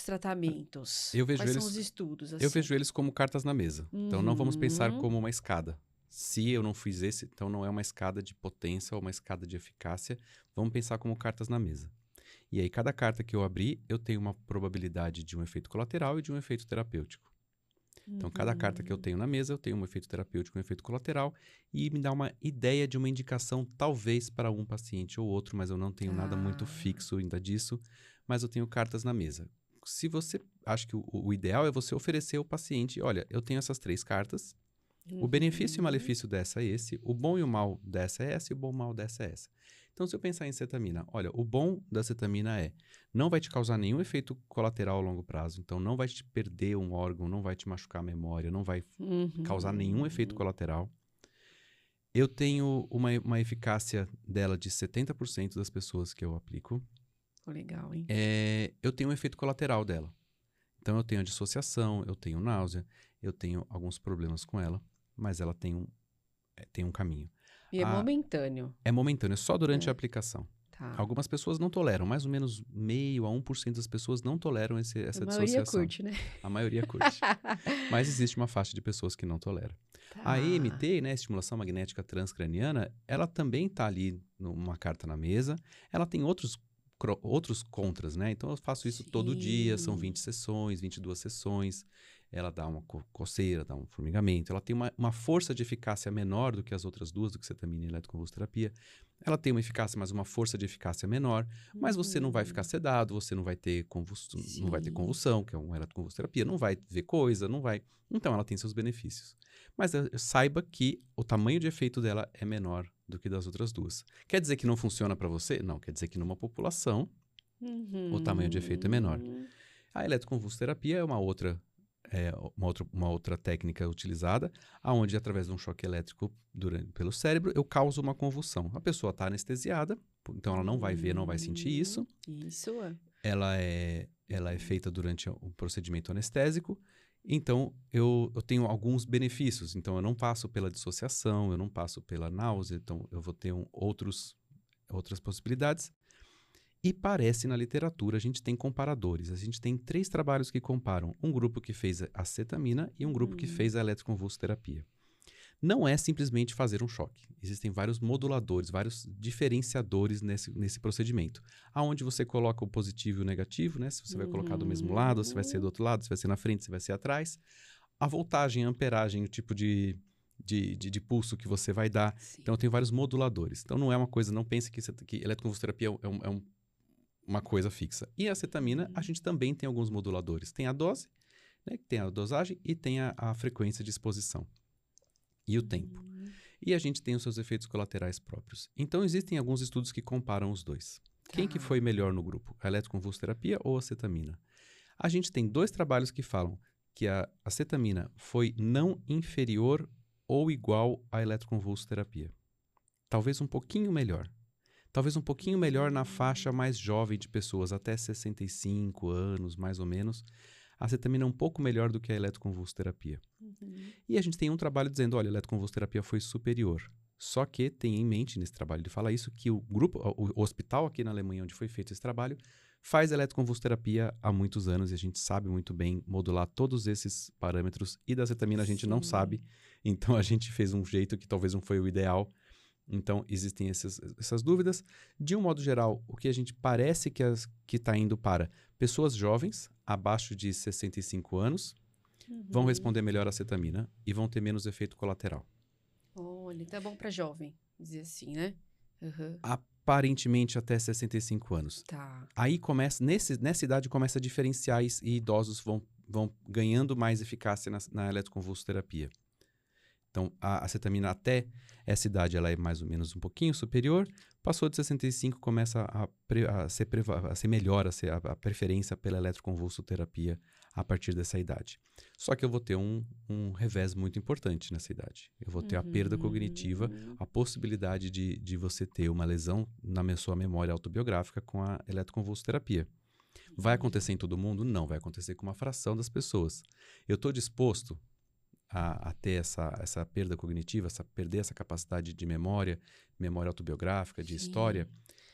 tratamentos? Eu vejo Quais são eles, os estudos, eu assim? vejo eles como cartas na mesa. Então não vamos pensar Uhum. como uma escada. Se eu não fiz esse, então não é uma escada de potência ou uma escada de eficácia. Vamos pensar como cartas na mesa. E aí, cada carta que eu abrir, eu tenho uma probabilidade de um efeito colateral e de um efeito terapêutico. Então, cada carta que eu tenho na mesa, eu tenho um efeito terapêutico e um efeito colateral, e me dá uma ideia de uma indicação, talvez para um paciente ou outro, mas eu não tenho nada muito Ah, fixo ainda disso, mas eu tenho cartas na mesa. Se você acha que o ideal é você oferecer ao paciente, olha, eu tenho essas 3 cartas, o benefício e o uhum. malefício dessa é esse, o bom e o mal dessa é essa e o bom e o mal dessa é essa. Então, se eu pensar em cetamina, olha, o bom da cetamina é, não vai te causar nenhum efeito colateral a longo prazo, então não vai te perder um órgão, não vai te machucar a memória, não vai causar nenhum efeito Uhum. colateral. Eu tenho uma eficácia dela de 70% das pessoas que eu aplico. Pô, legal, hein? Eu tenho um efeito colateral dela. Então, eu tenho a dissociação, eu tenho náusea, eu tenho alguns problemas com ela, mas ela tem um caminho. E é A- momentâneo, É momentâneo, é só durante a né? aplicação. Tá. Algumas pessoas não toleram, mais ou menos meio a 1% das pessoas não toleram A essa maioria dissociação. curte, né? A maioria curte. Mas existe uma faixa de pessoas que não toleram. A Tá. EMT, né, estimulação magnética transcraniana, ela também está ali numa carta na mesa. Ela tem outros contras, né? Então eu faço isso todo dia, são Sim. 20 sessões, 22 sessões. Ela dá uma coceira, dá um formigamento. Ela tem uma força de eficácia menor do que as outras duas, do que cetamina e eletroconvulsoterapia. Ela tem uma eficácia, mas uma força de eficácia menor. Mas você não vai ficar Uhum. sedado, você não vai ter não vai ter Sim. convulsão, que é uma eletroconvulsoterapia, não vai ver coisa, não vai. Então ela tem seus benefícios. Mas saiba que o tamanho de efeito dela é menor do que das outras duas. Quer dizer que não funciona para você? Não, quer dizer que numa população o tamanho de efeito é menor. Uhum. A eletroconvulsoterapia é uma outra técnica utilizada, aonde através de um choque elétrico pelo cérebro eu causo uma convulsão. A pessoa está anestesiada, então ela não vai ver, não vai sentir isso. Isso. Ela é feita durante o procedimento anestésico. Então, eu tenho alguns benefícios. Então, eu não passo pela dissociação, eu não passo pela náusea. Então, eu vou ter outras possibilidades. E parece na literatura, a gente tem comparadores. A gente tem 3 trabalhos que comparam. Um grupo que fez a cetamina e um grupo que fez a eletroconvulsoterapia. Não é simplesmente fazer um choque. Existem vários moduladores, vários diferenciadores nesse procedimento. Aonde você coloca o positivo e o negativo, né? Se você vai colocar do mesmo lado, se vai ser do outro lado, se vai ser na frente, se vai ser atrás. A voltagem, a amperagem, o tipo de pulso que você vai dar. Sim. Então, tem vários moduladores. Então, não é uma coisa, não pense que eletroconvulsoterapia uma coisa fixa. E a cetamina, a gente também tem alguns moduladores. Tem a dose, né? Tem a dosagem e tem a frequência de exposição. E o tempo. E a gente tem os seus efeitos colaterais próprios. Então, existem alguns estudos que comparam os dois. Quem que foi melhor no grupo? A eletroconvulsoterapia ou a cetamina? A gente tem 2 trabalhos que falam que a cetamina foi não inferior ou igual à eletroconvulsoterapia. Talvez um pouquinho melhor. Talvez um pouquinho melhor na faixa mais jovem de pessoas, até 65 anos, mais ou menos. A cetamina é um pouco melhor do que a eletroconvulsoterapia. E a gente tem um trabalho dizendo, olha, a eletroconvulsoterapia foi superior. Só que tem em mente, nesse trabalho de falar isso, que o hospital aqui na Alemanha onde foi feito esse trabalho, faz eletroconvulsoterapia há muitos anos e a gente sabe muito bem modular todos esses parâmetros. E da acetamina a gente não sabe, então a gente fez um jeito que talvez não foi o ideal. Então, existem essas dúvidas. De um modo geral, o que a gente parece que está indo para pessoas jovens, abaixo de 65 anos, vão responder melhor à acetamina e vão ter menos efeito colateral. Olha, então é bom para jovem, dizer assim, né? Aparentemente até 65 anos. Tá. Aí começa, nessa idade começa a diferenciar e idosos vão ganhando mais eficácia na eletroconvulsoterapia. Então, a acetamina até essa idade ela é mais ou menos um pouquinho superior. Passou de 65, começa a ser melhor, a preferência pela eletroconvulsoterapia a partir dessa idade. Só que eu vou ter um revés muito importante nessa idade. Eu vou ter a perda cognitiva, a possibilidade de você ter uma lesão na sua memória autobiográfica com a eletroconvulsoterapia. Vai acontecer em todo mundo? Não, vai acontecer com uma fração das pessoas. Eu estou disposto a ter essa perda cognitiva, perder essa capacidade de memória autobiográfica, de história?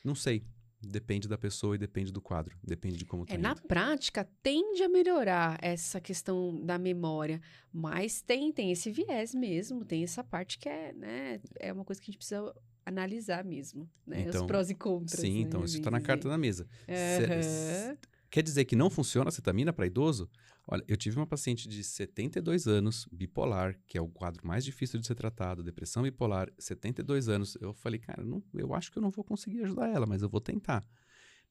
Não sei. Depende da pessoa e depende do quadro. Depende de como tá Na indo. prática, tende a melhorar essa questão da memória, mas tem esse viés mesmo, tem essa parte que é uma coisa que a gente precisa analisar mesmo, né? Então, os prós e contras. Sim, né? então isso está na carta na mesa. Uhum. Quer dizer que não funciona a acetamina para idoso? Olha, eu tive uma paciente de 72 anos, bipolar, que é o quadro mais difícil de ser tratado, depressão bipolar, 72 anos. Eu falei, cara, eu acho que eu não vou conseguir ajudar ela, mas eu vou tentar.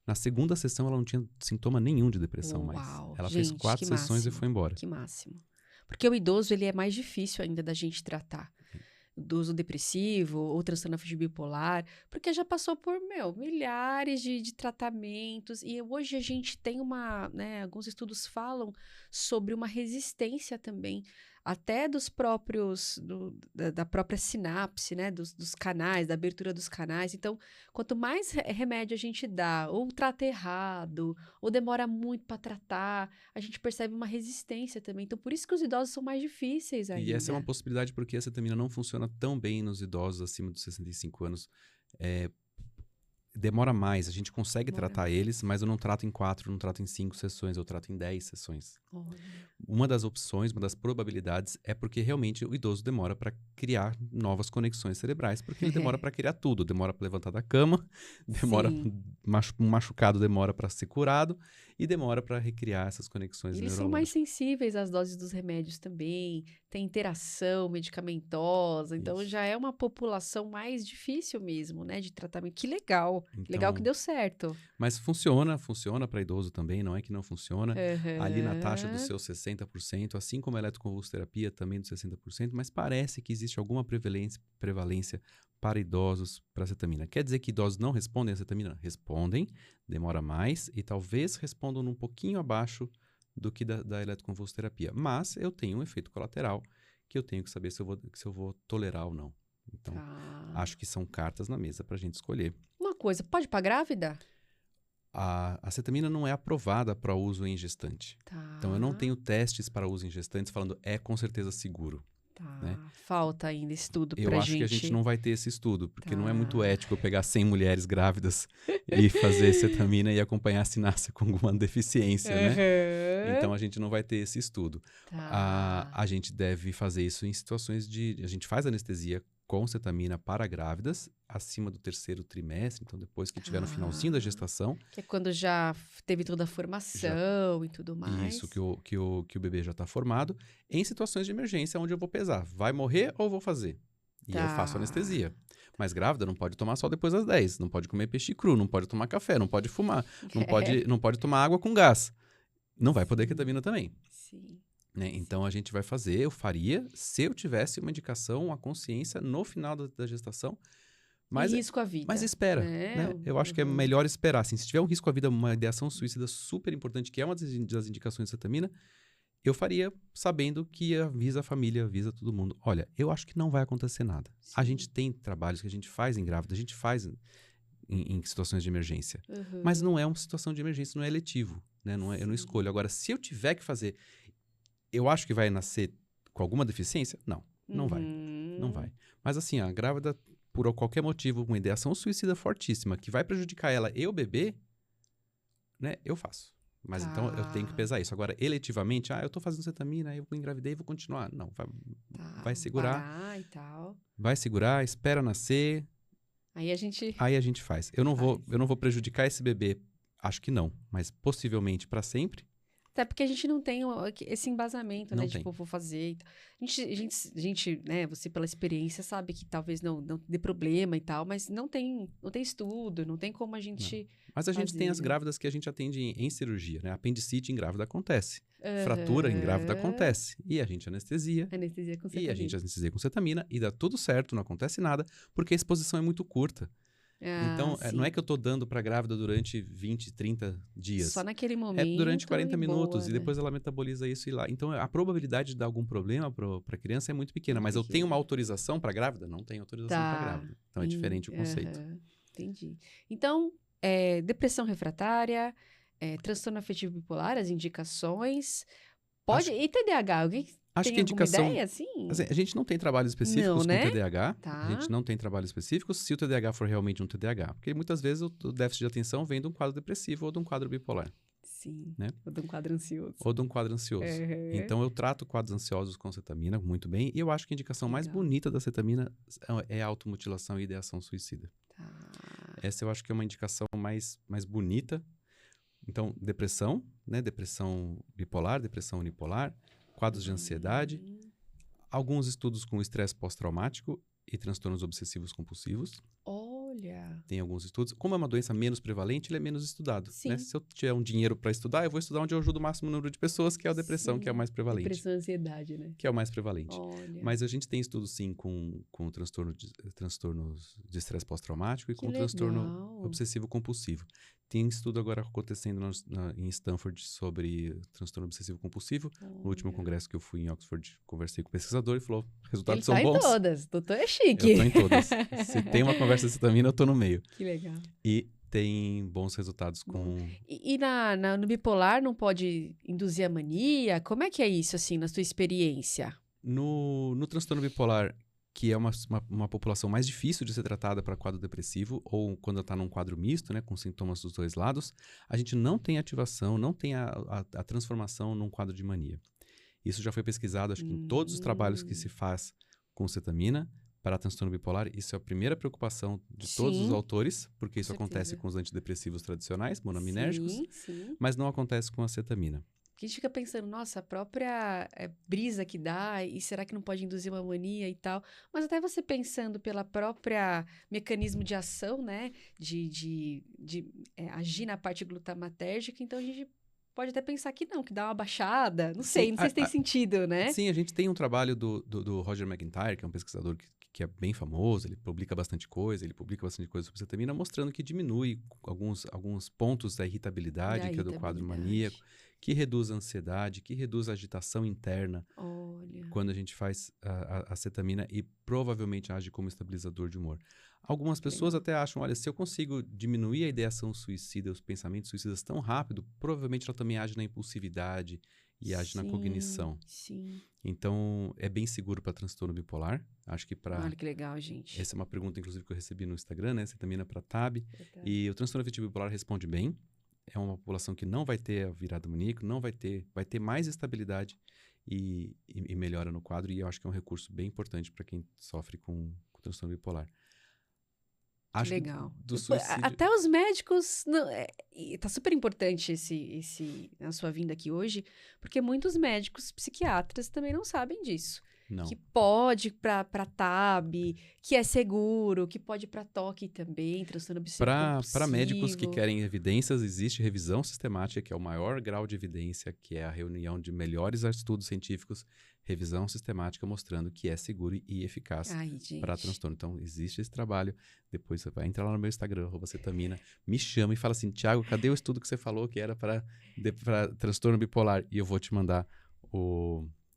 Na segunda sessão, ela não tinha sintoma nenhum de depressão mais. Ela fez 4 sessões e foi embora. Que máximo. Porque o idoso, ele é mais difícil ainda da gente tratar. Idoso depressivo ou transtorno afetivo bipolar, porque já passou por, milhares de tratamentos, e hoje a gente tem alguns estudos falam sobre uma resistência também, até dos próprios, da própria sinapse, né, dos canais, da abertura dos canais. Então, quanto mais remédio a gente dá, ou trata errado, ou demora muito para tratar, a gente percebe uma resistência também. Então, por isso que os idosos são mais difíceis ainda. E essa é uma possibilidade porque a acetamina não funciona tão bem nos idosos acima dos 65 anos. Demora mais, a gente consegue tratar eles, mas eu não trato em 4, não trato em 5 sessões, eu trato em 10 sessões. Olha. Uma das opções, uma das probabilidades é porque realmente o idoso demora para criar novas conexões cerebrais, porque ele demora para criar tudo, demora para levantar da cama, demora um machucado demora para ser curado e demora para recriar essas conexões Eles neurológicas. são mais sensíveis às doses dos remédios também, tem interação medicamentosa, então já é uma população mais difícil mesmo, né, de tratamento. Que legal, legal que deu certo. Mas funciona para idoso também, não é que não funciona. Ali na taxa dos seus 60%, assim como a eletroconvulsoterapia também dos 60%, mas parece que existe alguma prevalência para idosos para acetamina. Quer dizer que idosos não respondem à acetamina? Respondem, demora mais e talvez respondam um pouquinho abaixo do que da eletroconvulsoterapia. Mas eu tenho um efeito colateral que eu tenho que saber se eu vou tolerar ou não. Então, acho que são cartas na mesa para a gente escolher. Uma coisa, pode ir para grávida? A acetamina não é aprovada para uso em gestante. Então, eu não tenho testes para uso em gestantes falando com certeza seguro. Né? Falta ainda estudo pra gente. Eu acho que a gente não vai ter esse estudo, porque não é muito ético eu pegar 100 mulheres grávidas e fazer cetamina e acompanhar se nasce com alguma deficiência, né? Então, a gente não vai ter esse estudo. A gente deve fazer isso em situações a gente faz anestesia com cetamina para grávidas acima do 3º trimestre, então depois que estiver no finalzinho da gestação. Que é quando já teve toda a formação e tudo mais. Isso, que o bebê já está formado. Em situações de emergência, onde eu vou pesar, vai morrer ou vou fazer? E eu faço anestesia. Mas grávida não pode tomar só depois das 10, não pode comer peixe cru, não pode tomar café, não pode fumar, não pode tomar água com gás. Não vai poder ketamina também. Sim. Né? Então, a gente vai fazer, eu faria, se eu tivesse uma indicação, uma consciência no final da gestação. Mas, risco à vida. Mas espera, né? Eu acho que é melhor esperar. Assim, se tiver um risco à vida, uma ideação suicida super importante, que é uma das indicações de cetamina, eu faria sabendo que avisa a família, avisa todo mundo. Olha, eu acho que não vai acontecer nada. Sim. A gente tem trabalhos que a gente faz em grávida, a gente faz em situações de emergência. Mas não é uma situação de emergência, não é eletivo. Né? Eu não escolho. Agora, se eu tiver que fazer... Eu acho que vai nascer com alguma deficiência? Não vai. Não vai. Mas assim, a grávida, por qualquer motivo, uma ideação suicida fortíssima, que vai prejudicar ela e o bebê, né, eu faço. Mas então eu tenho que pesar isso. Agora, eletivamente, eu tô fazendo cetamina, eu engravidei e vou continuar. Não, vai segurar. Parar e tal. Vai segurar, espera nascer. Aí a gente Aí a gente faz. Eu não vou prejudicar esse bebê, acho que não, mas possivelmente para sempre. Até porque a gente não tem esse embasamento, né? Não tem. Tipo, vou fazer e tal. A gente, né? Você pela experiência sabe que talvez não dê problema e tal, mas não tem estudo, não tem como a gente Mas a gente fazer, tem as né? grávidas que a gente atende em cirurgia, né? Apendicite em grávida acontece. Aham. Fratura em grávida acontece. E a gente anestesia. Anestesia com E a cetamina. gente anestesia com cetamina e dá tudo certo, não acontece nada, porque a exposição é muito curta. Então, sim. não é que eu tô dando pra grávida durante 20, 30 dias. Só naquele momento. É durante 40 minutos boa, e depois ela metaboliza isso e lá. Então, a probabilidade de dar algum problema pra criança é muito pequena. Mas eu tenho uma autorização pra grávida? Não tenho autorização pra grávida. Então, é diferente o conceito. Entendi. Então, depressão refratária, transtorno afetivo bipolar, as indicações. E TDAH? Alguém Acho tem que a indicação... alguma ideia, assim? A gente não tem trabalhos específicos Não, né? com TDAH. Tá. A gente não tem trabalhos específicos se o TDAH for realmente um TDAH. Porque muitas vezes o déficit de atenção vem de um quadro depressivo ou de um quadro bipolar. Sim. Né? Ou de um quadro ansioso. Ou de um quadro ansioso. Então, eu trato quadros ansiosos com cetamina muito bem. E eu acho que a indicação mais bonita da cetamina é a automutilação e ideação suicida. Tá. Essa eu acho que é uma indicação mais bonita. Então, depressão, né? Depressão bipolar, depressão unipolar, quadros de ansiedade, alguns estudos com estresse pós-traumático e transtornos obsessivos compulsivos. Olha! Tem alguns estudos. Como é uma doença menos prevalente, ele é menos estudado. Sim. Né? Se eu tiver um dinheiro para estudar, eu vou estudar onde eu ajudo o máximo número de pessoas, que é a depressão, que é o mais prevalente. Depressão e ansiedade, né? Que é o mais prevalente. Olha. Mas a gente tem estudos, sim, com transtornos de estresse pós-traumático e Que com legal. transtorno obsessivo compulsivo. Tem estudo agora acontecendo em Stanford sobre transtorno obsessivo compulsivo. No último congresso que eu fui em Oxford, conversei com o pesquisador e falou, resultados são bons. Ele tá em todas. Doutor é chique. Eu tô em todas. Se tem uma conversa de cetamina, eu tô no meio. Que legal. E tem bons resultados com... E no bipolar não pode induzir a mania? Como é que é isso, assim, na sua experiência? No transtorno bipolar, que é uma população mais difícil de ser tratada para quadro depressivo, ou quando está num quadro misto, né, com sintomas dos dois lados, a gente não tem ativação, não tem a transformação num quadro de mania. Isso já foi pesquisado, acho que em todos os trabalhos que se faz com cetamina para transtorno bipolar. Isso é a primeira preocupação de todos os autores, porque isso acontece com os antidepressivos tradicionais, monoaminérgicos, mas não acontece com a cetamina. Porque a gente fica pensando, nossa, a própria brisa que dá, e será que não pode induzir uma mania e tal? Mas até você pensando pela própria mecanismo de ação, né? De agir na parte glutamatérgica, então a gente pode até pensar que não, que dá uma baixada. Não sei se tem sentido, né? Sim, a gente tem um trabalho do Roger McIntyre, que é um pesquisador que é bem famoso, ele publica bastante coisa sobre cetamina, mostrando que diminui alguns pontos da irritabilidade, que é do quadro maníaco, que reduz a ansiedade, que reduz a agitação interna. Olha. Quando a gente faz a cetamina e provavelmente age como estabilizador de humor. Algumas pessoas até acham, olha, se eu consigo diminuir a ideação suicida, os pensamentos suicidas tão rápido, provavelmente ela também age na impulsividade e age na cognição. Sim. Então, é bem seguro para transtorno bipolar. Acho que para... Olha que legal, gente. Essa é uma pergunta, inclusive, que eu recebi no Instagram, né? Cetamina para TAB. E o transtorno afetivo bipolar responde bem. É uma população que não vai ter a virada maníaco, vai ter mais estabilidade e melhora no quadro. E eu acho que é um recurso bem importante para quem sofre com transtorno bipolar. Acho legal. Do suicídio... Até os médicos... tá super importante a sua vinda aqui hoje, porque muitos médicos psiquiatras também não sabem disso. Não. Que pode para TAB, que é seguro, que pode para TOC também, transtorno obsessivo compulsivo. Para médicos que querem evidências, existe revisão sistemática, que é o maior grau de evidência, que é a reunião de melhores estudos científicos, revisão sistemática mostrando que é seguro e eficaz para transtorno. Então, existe esse trabalho. Depois você vai entrar lá no meu Instagram, @cetamina, me chama e fala assim, Thiago, cadê o estudo que você falou que era para transtorno bipolar? E eu vou te mandar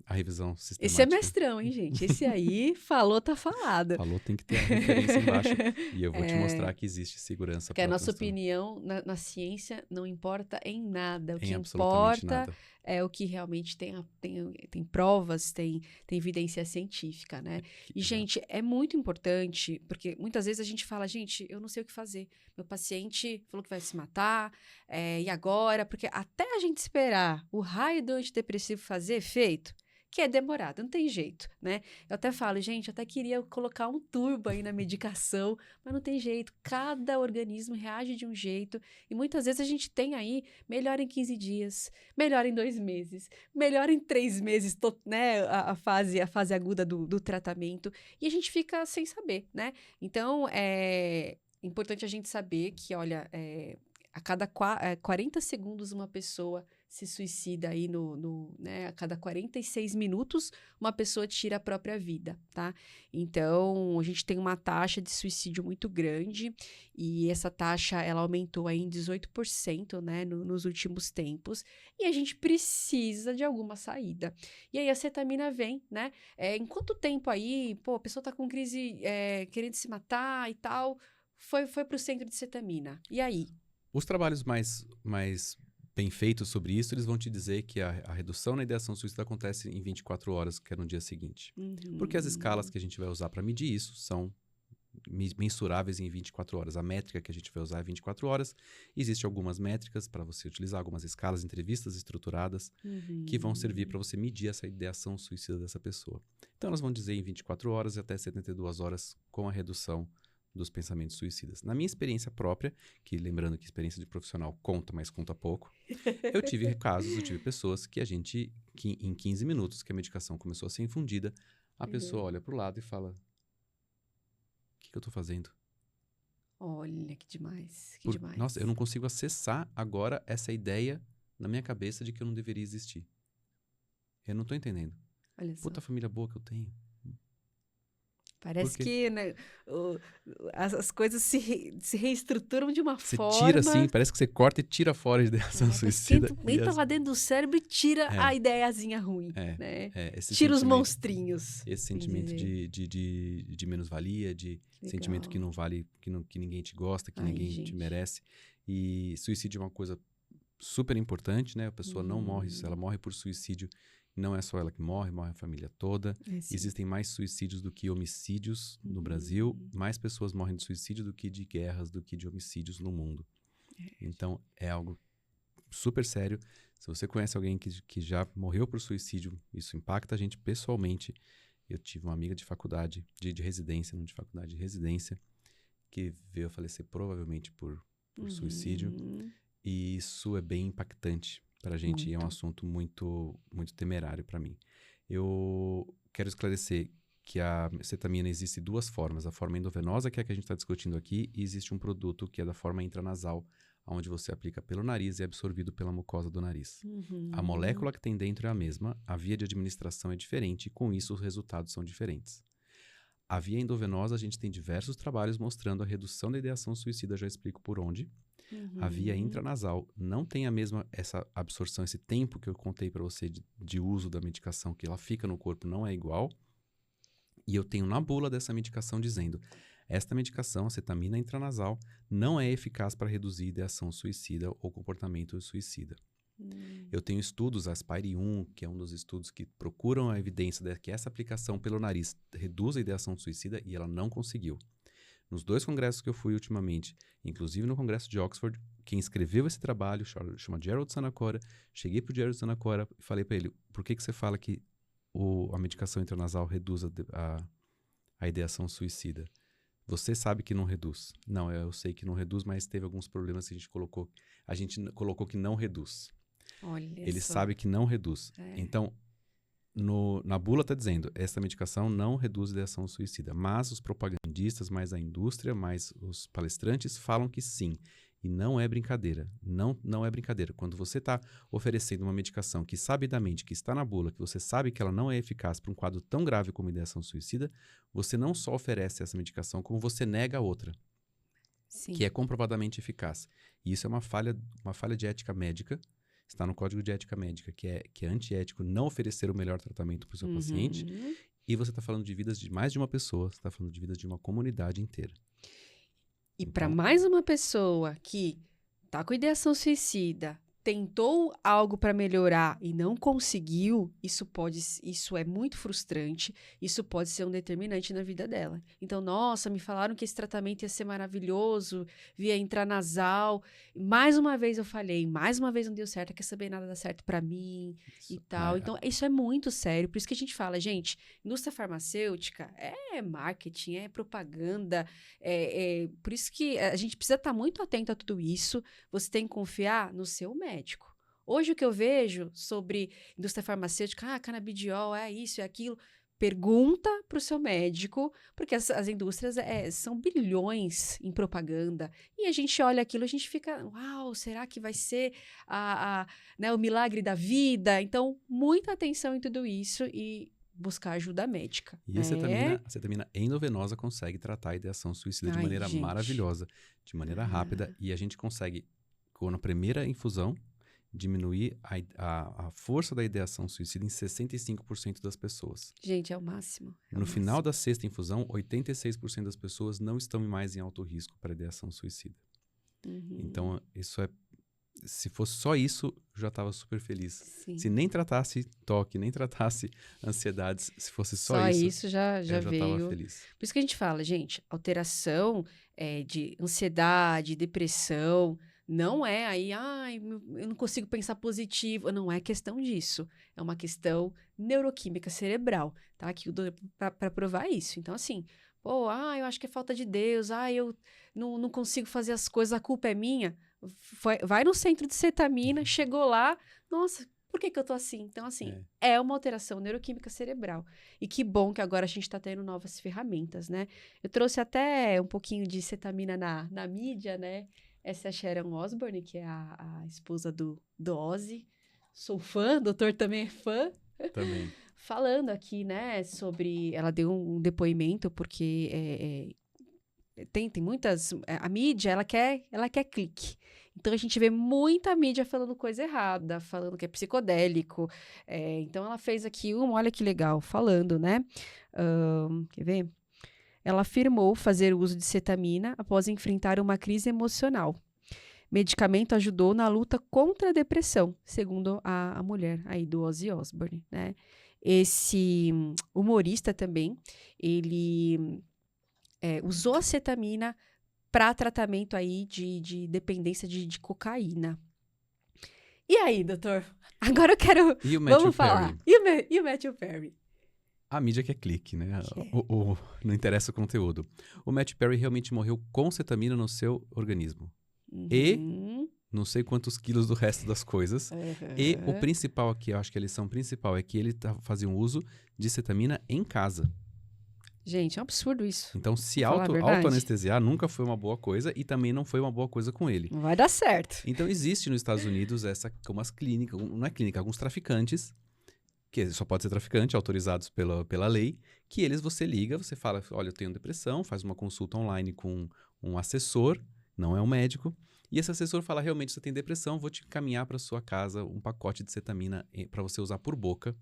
a revisão sistemática. Esse é mestrão, hein, gente? Esse aí falou, tá falado. Falou, tem que ter a referência embaixo. E eu vou te mostrar que existe segurança. Porque a nossa opinião na ciência não importa em nada. O que absolutamente importa nada. é o que realmente tem provas, tem evidência científica, né? E, gente, é muito importante, porque muitas vezes a gente fala, gente, eu não sei o que fazer. Meu paciente falou que vai se matar, e agora? Porque até a gente esperar o raio do antidepressivo fazer efeito, que é demorado, não tem jeito, né? Eu até falo, gente, eu até queria colocar um turbo aí na medicação, mas não tem jeito. Cada organismo reage de um jeito e muitas vezes a gente tem aí melhor em 15 dias, melhor em 2 meses, melhor em 3 meses, né? A fase aguda do tratamento e a gente fica sem saber, né? Então, é importante a gente saber que, olha, a cada 40 segundos uma pessoa se suicida aí né? A cada 46 minutos, uma pessoa tira a própria vida, tá? Então, a gente tem uma taxa de suicídio muito grande e essa taxa, ela aumentou aí em 18%, né? Nos últimos tempos e a gente precisa de alguma saída. E aí a cetamina vem, né? Em quanto tempo aí, pô, a pessoa tá com crise, querendo se matar e tal, foi pro centro de cetamina. E aí? Os trabalhos mais bem feitos sobre isso, eles vão te dizer que a redução na ideação suicida acontece em 24 horas, que é no dia seguinte. Porque as escalas que a gente vai usar para medir isso são mensuráveis em 24 horas. A métrica que a gente vai usar é 24 horas. Existem algumas métricas para você utilizar, algumas escalas, entrevistas estruturadas, que vão servir para você medir essa ideação suicida dessa pessoa. Então, elas vão dizer em 24 horas e até 72 horas com a redução dos pensamentos suicidas. Na minha experiência própria, que lembrando que experiência de profissional conta, mas conta pouco, eu tive pessoas que que em 15 minutos que a medicação começou a ser infundida, a pessoa olha para o lado e fala, o que eu estou fazendo? Olha, que demais, demais. Nossa, eu não consigo acessar agora essa ideia na minha cabeça de que eu não deveria existir. Eu não estou entendendo. Olha só. Puta família boa que eu tenho. Parece que, né, as coisas se reestruturam de uma você forma... Você tira assim, parece que você corta e tira fora a ideação suicida. Entra lá dentro do cérebro e tira a ideiazinha ruim, né? Tira os monstrinhos. Esse sentimento de menos-valia, de sentimento que não vale, que ninguém te gosta, que ninguém te merece. E suicídio é uma coisa super importante, né? A pessoa não morre, ela morre por suicídio. Não é só ela que morre, morre a família toda. Existem mais suicídios do que homicídios no Brasil. Mais pessoas morrem de suicídio do que de guerras, do que de homicídios no mundo. Então, é algo super sério. Se você conhece alguém que já morreu por suicídio, isso impacta a gente pessoalmente. Eu tive uma amiga de faculdade, de residência, não de faculdade, de residência, que veio a falecer provavelmente por suicídio. E isso é bem impactante para a gente, é um assunto muito, muito temerário para mim. Eu quero esclarecer que a cetamina existe duas formas. A forma endovenosa, que é a que a gente está discutindo aqui, e existe um produto que é da forma intranasal, onde você aplica pelo nariz e é absorvido pela mucosa do nariz. A molécula que tem dentro é a mesma, a via de administração é diferente e com isso os resultados são diferentes. A via endovenosa, a gente tem diversos trabalhos mostrando a redução da ideação suicida, já explico por onde. A via intranasal não tem essa absorção, esse tempo que eu contei para você de uso da medicação, que ela fica no corpo, não é igual. E eu tenho na bula dessa medicação dizendo, esta medicação, a cetamina intranasal, não é eficaz para reduzir ideação suicida ou comportamento suicida. Eu tenho estudos, a Aspire 1, que é um dos estudos que procuram a evidência de que essa aplicação pelo nariz reduz a ideação suicida e ela não conseguiu. Nos 2 congressos que eu fui ultimamente, inclusive no congresso de Oxford, quem escreveu esse trabalho chama Gerald Sanacora. Cheguei para o Gerald Sanacora e falei para ele, por que você fala que a medicação intranasal reduz a ideação suicida? Você sabe que não reduz. Não, eu sei que não reduz, mas teve alguns problemas que a gente colocou que não reduz. Olha ele só. sabe que não reduz. Então, na bula está dizendo, essa medicação não reduz a ideação suicida, mas os propagandistas, mais a indústria, mais os palestrantes falam que sim. E não é brincadeira. Não é brincadeira. Quando você está oferecendo uma medicação que sabidamente, que está na bula, que você sabe que ela não é eficaz para um quadro tão grave como ideação suicida, você não só oferece essa medicação, como você nega a outra, que é comprovadamente eficaz. E isso é uma falha de ética médica. Está no Código de Ética Médica, que é antiético não oferecer o melhor tratamento para o seu paciente. E você está falando de vidas de mais de uma pessoa, você está falando de vidas de uma comunidade inteira. E para mais uma pessoa que está com ideação suicida, tentou algo para melhorar e não conseguiu, isso é muito frustrante, isso pode ser um determinante na vida dela. Então, nossa, me falaram que esse tratamento ia ser maravilhoso, via intranasal, mais uma vez eu falhei, mais uma vez não deu certo, quer saber, nada dá certo para mim e tal. Então, isso é muito sério, por isso que a gente fala, gente, indústria farmacêutica é marketing, é propaganda, por isso que a gente precisa estar muito atento a tudo isso, você tem que confiar no seu médico. Hoje o que eu vejo sobre indústria farmacêutica, canabidiol, é isso, é aquilo, pergunta para o seu médico, porque as indústrias são bilhões em propaganda, e a gente olha aquilo, a gente fica, uau, será que vai ser né, o milagre da vida? Então, muita atenção em tudo isso e buscar ajuda médica. E a cetamina endovenosa consegue tratar a ideação suicida de maneira maravilhosa, de maneira rápida, e a gente consegue, na primeira infusão, diminuir a força da ideação suicida em 65% das pessoas. Gente, é o máximo. No final da sexta infusão, 86% das pessoas não estão mais em alto risco para ideação suicida. Então, isso se fosse só isso, eu já estava super feliz. Sim. Se nem tratasse toque, nem tratasse ansiedades, se fosse só isso já eu já veio. estava feliz. Por isso que a gente fala, gente, alteração de ansiedade, depressão, não é aí, eu não consigo pensar positivo. Não é questão disso. É uma questão neuroquímica cerebral, tá? Que eu dou para provar isso. Então, assim, eu acho que é falta de Deus, eu não consigo fazer as coisas, a culpa é minha. Vai no centro de cetamina, chegou lá, nossa, por que eu tô assim? Então, assim, é uma alteração neuroquímica cerebral. E que bom que agora a gente tá tendo novas ferramentas, né? Eu trouxe até um pouquinho de cetamina na mídia, né? Essa é a Sharon Osbourne, que é a esposa do Ozzy. Sou fã, o doutor também é fã. Também. Falando aqui, né, sobre... Ela deu um depoimento, porque tem muitas... A mídia, ela quer clique. Então, a gente vê muita mídia falando coisa errada, falando que é psicodélico. Então, ela fez aqui olha que legal, falando, né? Quer ver? Ela afirmou fazer uso de cetamina após enfrentar uma crise emocional. Medicamento ajudou na luta contra a depressão, segundo a mulher aí do Ozzy Osbourne, né? Esse humorista também, ele usou a cetamina para tratamento aí de dependência de cocaína. E aí, doutor? Agora eu quero... E o Matthew Perry? E o Matthew Perry? A mídia quer clique, né? Não interessa o conteúdo. O Matthew Perry realmente morreu com cetamina no seu organismo. E não sei quantos quilos do resto das coisas. E o principal aqui, eu acho que a lição principal é que ele fazia um uso de cetamina em casa. Gente, é um absurdo isso. Então, se autoanestesiar nunca foi uma boa coisa e também não foi uma boa coisa com ele. Não vai dar certo. Então, existe nos Estados Unidos umas clínicas, não é clínica, alguns traficantes, que só pode ser traficante, autorizados pela lei, que você liga, você fala, olha, eu tenho depressão, faz uma consulta online com um assessor, não é um médico, e esse assessor fala, realmente você tem depressão, vou te encaminhar para sua casa um pacote de cetamina para você usar por boca,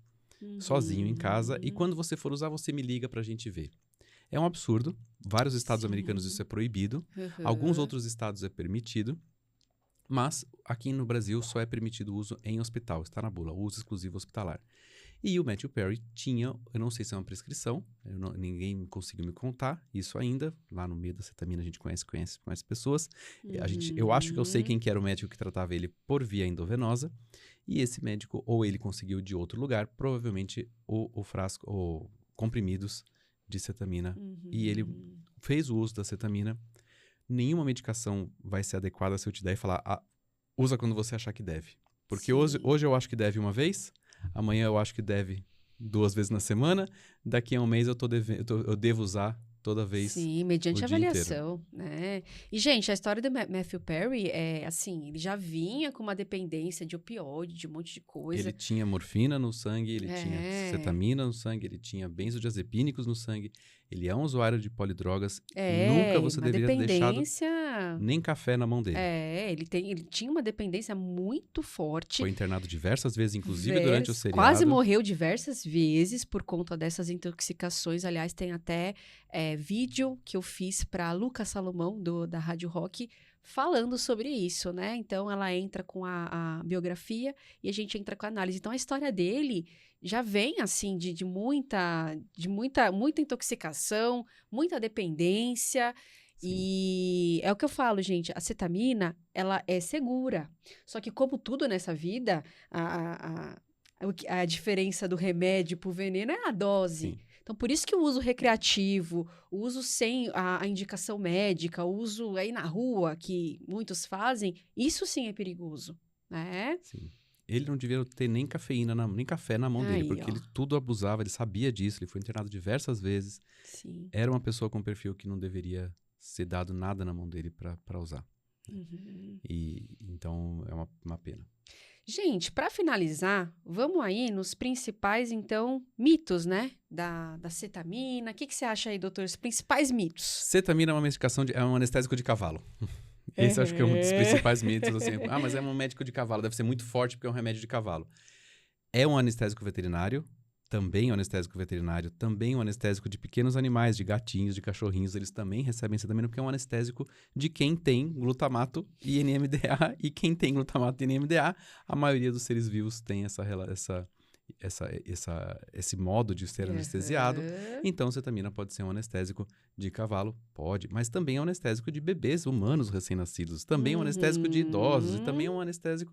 sozinho em casa, e quando você for usar, você me liga pra gente ver. É um absurdo, vários estados americanos isso é proibido, alguns outros estados é permitido, mas aqui no Brasil só é permitido o uso em hospital, está na bula, uso exclusivo hospitalar. E o Matthew Perry tinha, eu não sei se é uma prescrição, ninguém conseguiu me contar isso ainda. Lá no meio da cetamina a gente conhece pessoas. Eu acho que eu sei quem que era o médico que tratava ele por via endovenosa. E esse médico, ou ele conseguiu de outro lugar, provavelmente o frasco, ou comprimidos de cetamina. E ele fez o uso da cetamina. Nenhuma medicação vai ser adequada se eu te der e falar, usa quando você achar que deve. Porque hoje eu acho que deve uma vez, amanhã eu acho que deve 2 vezes na semana, daqui a um mês eu devo usar toda vez. Sim, mediante avaliação, né? E, gente, a história do Matthew Perry assim, ele já vinha com uma dependência de opioide, de um monte de coisa. Ele tinha morfina no sangue, ele tinha cetamina no sangue, ele tinha benzodiazepínicos no sangue. Ele é um usuário de polidrogas. Nunca você deveria ter deixado nem café na mão dele. Ele tinha uma dependência muito forte. Foi internado diversas vezes, inclusive durante o seriado. Quase morreu diversas vezes por conta dessas intoxicações. Aliás, tem até vídeo que eu fiz para Lucas Salomão, da Rádio Rock, falando sobre isso, né? Então, ela entra com a biografia e a gente entra com a análise. Então, a história dele já vem, assim, de muita intoxicação, muita dependência. Sim. E é o que eu falo, gente, a cetamina, ela é segura. Só que como tudo nessa vida, a diferença do remédio pro veneno é a dose. Sim. Então, por isso que o uso recreativo, o uso sem a indicação médica, o uso aí na rua, que muitos fazem, isso sim é perigoso, né? Sim. Ele não devia ter nem cafeína, nem café na mão dele, Aí, porque ó. ele tudo abusava, ele sabia disso, ele foi internado diversas vezes. Sim. Era uma pessoa com perfil que não deveria ser dado nada na mão dele para usar. Uhum. E então é uma pena. Gente, para finalizar, vamos aí nos principais, então, mitos, né? Da cetamina. O que você acha aí, doutor? Os principais mitos. Cetamina é uma medicação, é um anestésico de cavalo. Esse eu acho que é um dos principais mitos, assim. Ah, mas é um médico de cavalo, deve ser muito forte porque é um remédio de cavalo. É um anestésico veterinário, também um anestésico veterinário, também um anestésico de pequenos animais, de gatinhos, de cachorrinhos, eles também recebem cetamina porque é um anestésico de quem tem glutamato e NMDA, e quem tem glutamato e NMDA, a maioria dos seres vivos tem esse modo de ser anestesiado. Então, cetamina pode ser um anestésico de cavalo, pode, mas também é um anestésico de bebês humanos recém-nascidos, também é um anestésico de idosos, e também é um anestésico,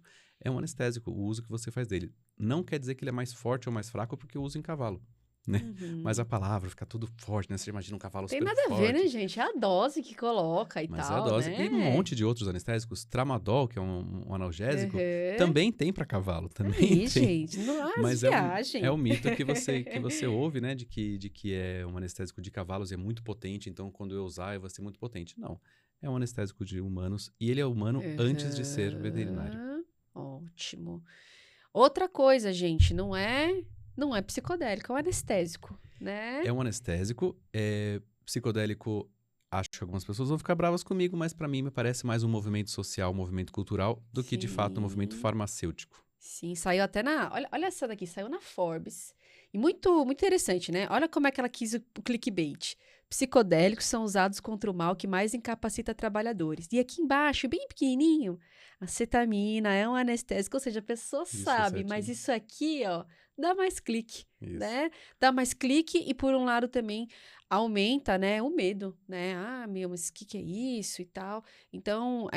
o uso que você faz dele. Não quer dizer que ele é mais forte ou mais fraco porque eu uso em cavalo, né? Mas a palavra fica tudo forte, né? Você imagina um cavalo Tem super nada forte. a ver, né, gente? É a dose que coloca e Mas tal, é a dose. né? E um monte de outros anestésicos. Tramadol, que é um analgésico, também tem para cavalo. Também Aí, tem. gente, não Mas viagem. é o mito que você ouve, né? De que é um anestésico de cavalos e é muito potente, então quando eu usar, eu vou ser muito potente. Não. É um anestésico de humanos e ele é humano antes de ser veterinário. Ótimo. Outra coisa, gente, não é psicodélico, é um anestésico, né? É um anestésico, psicodélico. Acho que algumas pessoas vão ficar bravas comigo, mas para mim me parece mais um movimento social, um movimento cultural, do que de fato um movimento farmacêutico. Sim, saiu até na. Olha essa daqui, saiu na Forbes. E muito interessante, né? Olha como é que ela quis o clickbait. Psicodélicos são usados contra o mal que mais incapacita trabalhadores. E aqui embaixo, bem pequenininho, a cetamina é um anestésico, ou seja, a pessoa sabe, mas isso aqui, ó, dá mais clique, né? Dá mais clique e, por um lado, também aumenta, né, o medo, né? Ah, meu, mas o que é isso e tal. Então,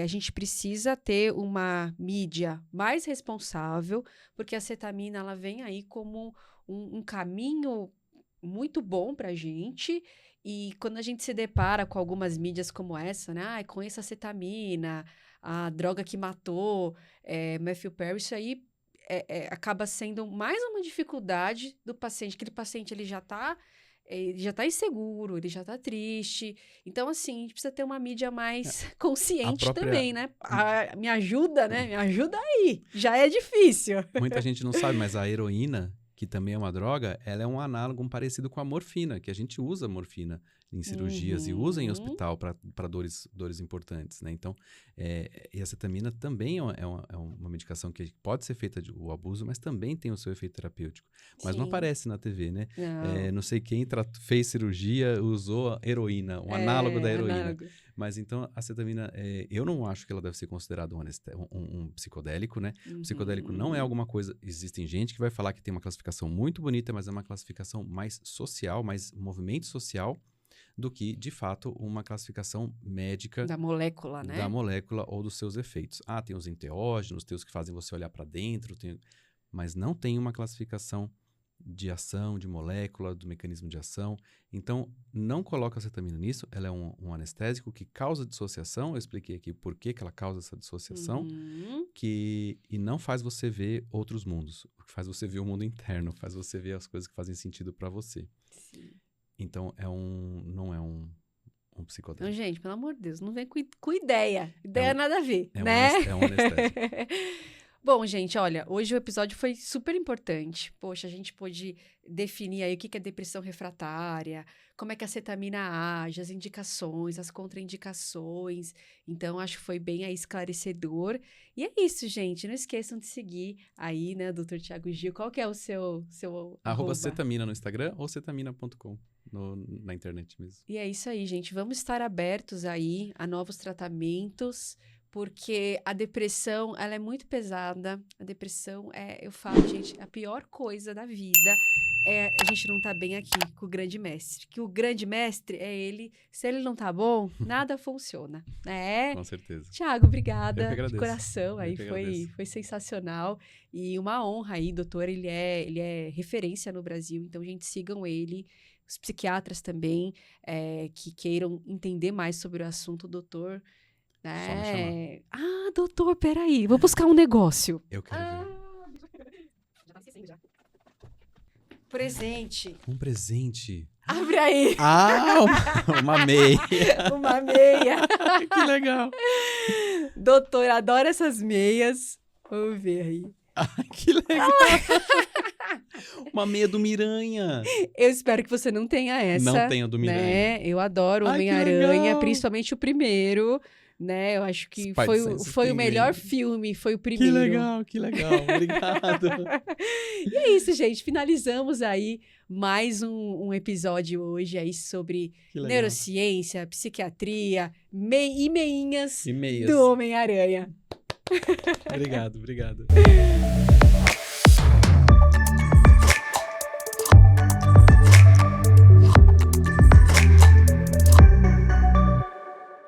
a gente precisa ter uma mídia mais responsável, porque a cetamina, ela vem aí como um caminho muito bom pra gente, e quando a gente se depara com algumas mídias como essa, né? Ah, conheça a cetamina, a droga que matou, Matthew Perry, isso aí acaba sendo mais uma dificuldade do paciente. Aquele paciente, ele já tá inseguro, ele já tá triste. Então, assim, a gente precisa ter uma mídia mais consciente também, né? Me ajuda, né? Me ajuda aí. Já é difícil. Muita gente não sabe, mas a heroína, que também é uma droga, ela é um análogo, parecido com a morfina, que a gente usa morfina em cirurgias e usa em hospital para dores importantes, né? Então, e a cetamina também é uma medicação que pode ser feita o abuso, mas também tem o seu efeito terapêutico. Mas não aparece na TV, né? Não sei quem fez cirurgia usou heroína, um análogo da heroína. Mas então, a cetamina, eu não acho que ela deve ser considerada um psicodélico, né? O psicodélico não é alguma coisa... Existem gente que vai falar que tem uma classificação muito bonita, mas é uma classificação mais social, mais movimento social, do que, de fato, uma classificação médica... Da molécula, né? Da molécula ou dos seus efeitos. Ah, tem os enteógenos, tem os que fazem você olhar para dentro, mas não tem uma classificação de ação, de molécula, do mecanismo de ação. Então, não coloca a cetamina nisso. Ela é um anestésico que causa dissociação. Eu expliquei aqui por que ela causa essa dissociação. E não faz você ver outros mundos. Faz você ver o mundo interno. Faz você ver as coisas que fazem sentido para você. Sim. Então, não é um psicodélico. Então, gente, pelo amor de Deus, não vem com ideia. Ideia nada a ver, né? É um anestésico. Bom, gente, olha, hoje o episódio foi super importante. Poxa, a gente pôde definir aí o que é depressão refratária, como é que a cetamina age, as indicações, as contraindicações. Então, acho que foi bem aí esclarecedor. E é isso, gente. Não esqueçam de seguir aí, né, Dr. Thiago Gil. Qual que é o seu @? @cetamina no Instagram ou cetamina.com. na internet mesmo. E é isso aí, gente. Vamos estar abertos aí a novos tratamentos, porque a depressão, ela é muito pesada. A depressão eu falo, gente, a pior coisa da vida é a gente não tá bem aqui com o grande mestre. Que o grande mestre é ele, se ele não tá bom, nada funciona, né? Com certeza. Tiago, obrigada Eu que agradeço. de coração, aí Eu que agradeço. foi sensacional e uma honra aí, doutor, ele é referência no Brasil, então, gente, sigam ele, os psiquiatras também, que queiram entender mais sobre o assunto, doutor, né? Só me chamar. Ah, doutor, peraí, vou buscar um negócio. Eu quero ver. Já tá esquecendo já. Presente. Um presente. Abre aí. Ah, uma meia. Uma meia. Que legal. Doutor, adoro essas meias. Vamos ver aí. Que legal. Uma meia do Miranha. Eu espero que você não tenha essa. Não tenho do Miranha. Né? Eu adoro Ai, que Homem-Aranha, legal. principalmente o primeiro. Né? Eu acho que Spider-Sense foi o melhor Pinguim. filme, foi o primeiro. Que legal. Obrigado. E é isso, gente. Finalizamos aí mais um episódio hoje aí sobre Que legal. neurociência, psiquiatria e meinhas E meias. do Homem-Aranha. Obrigado.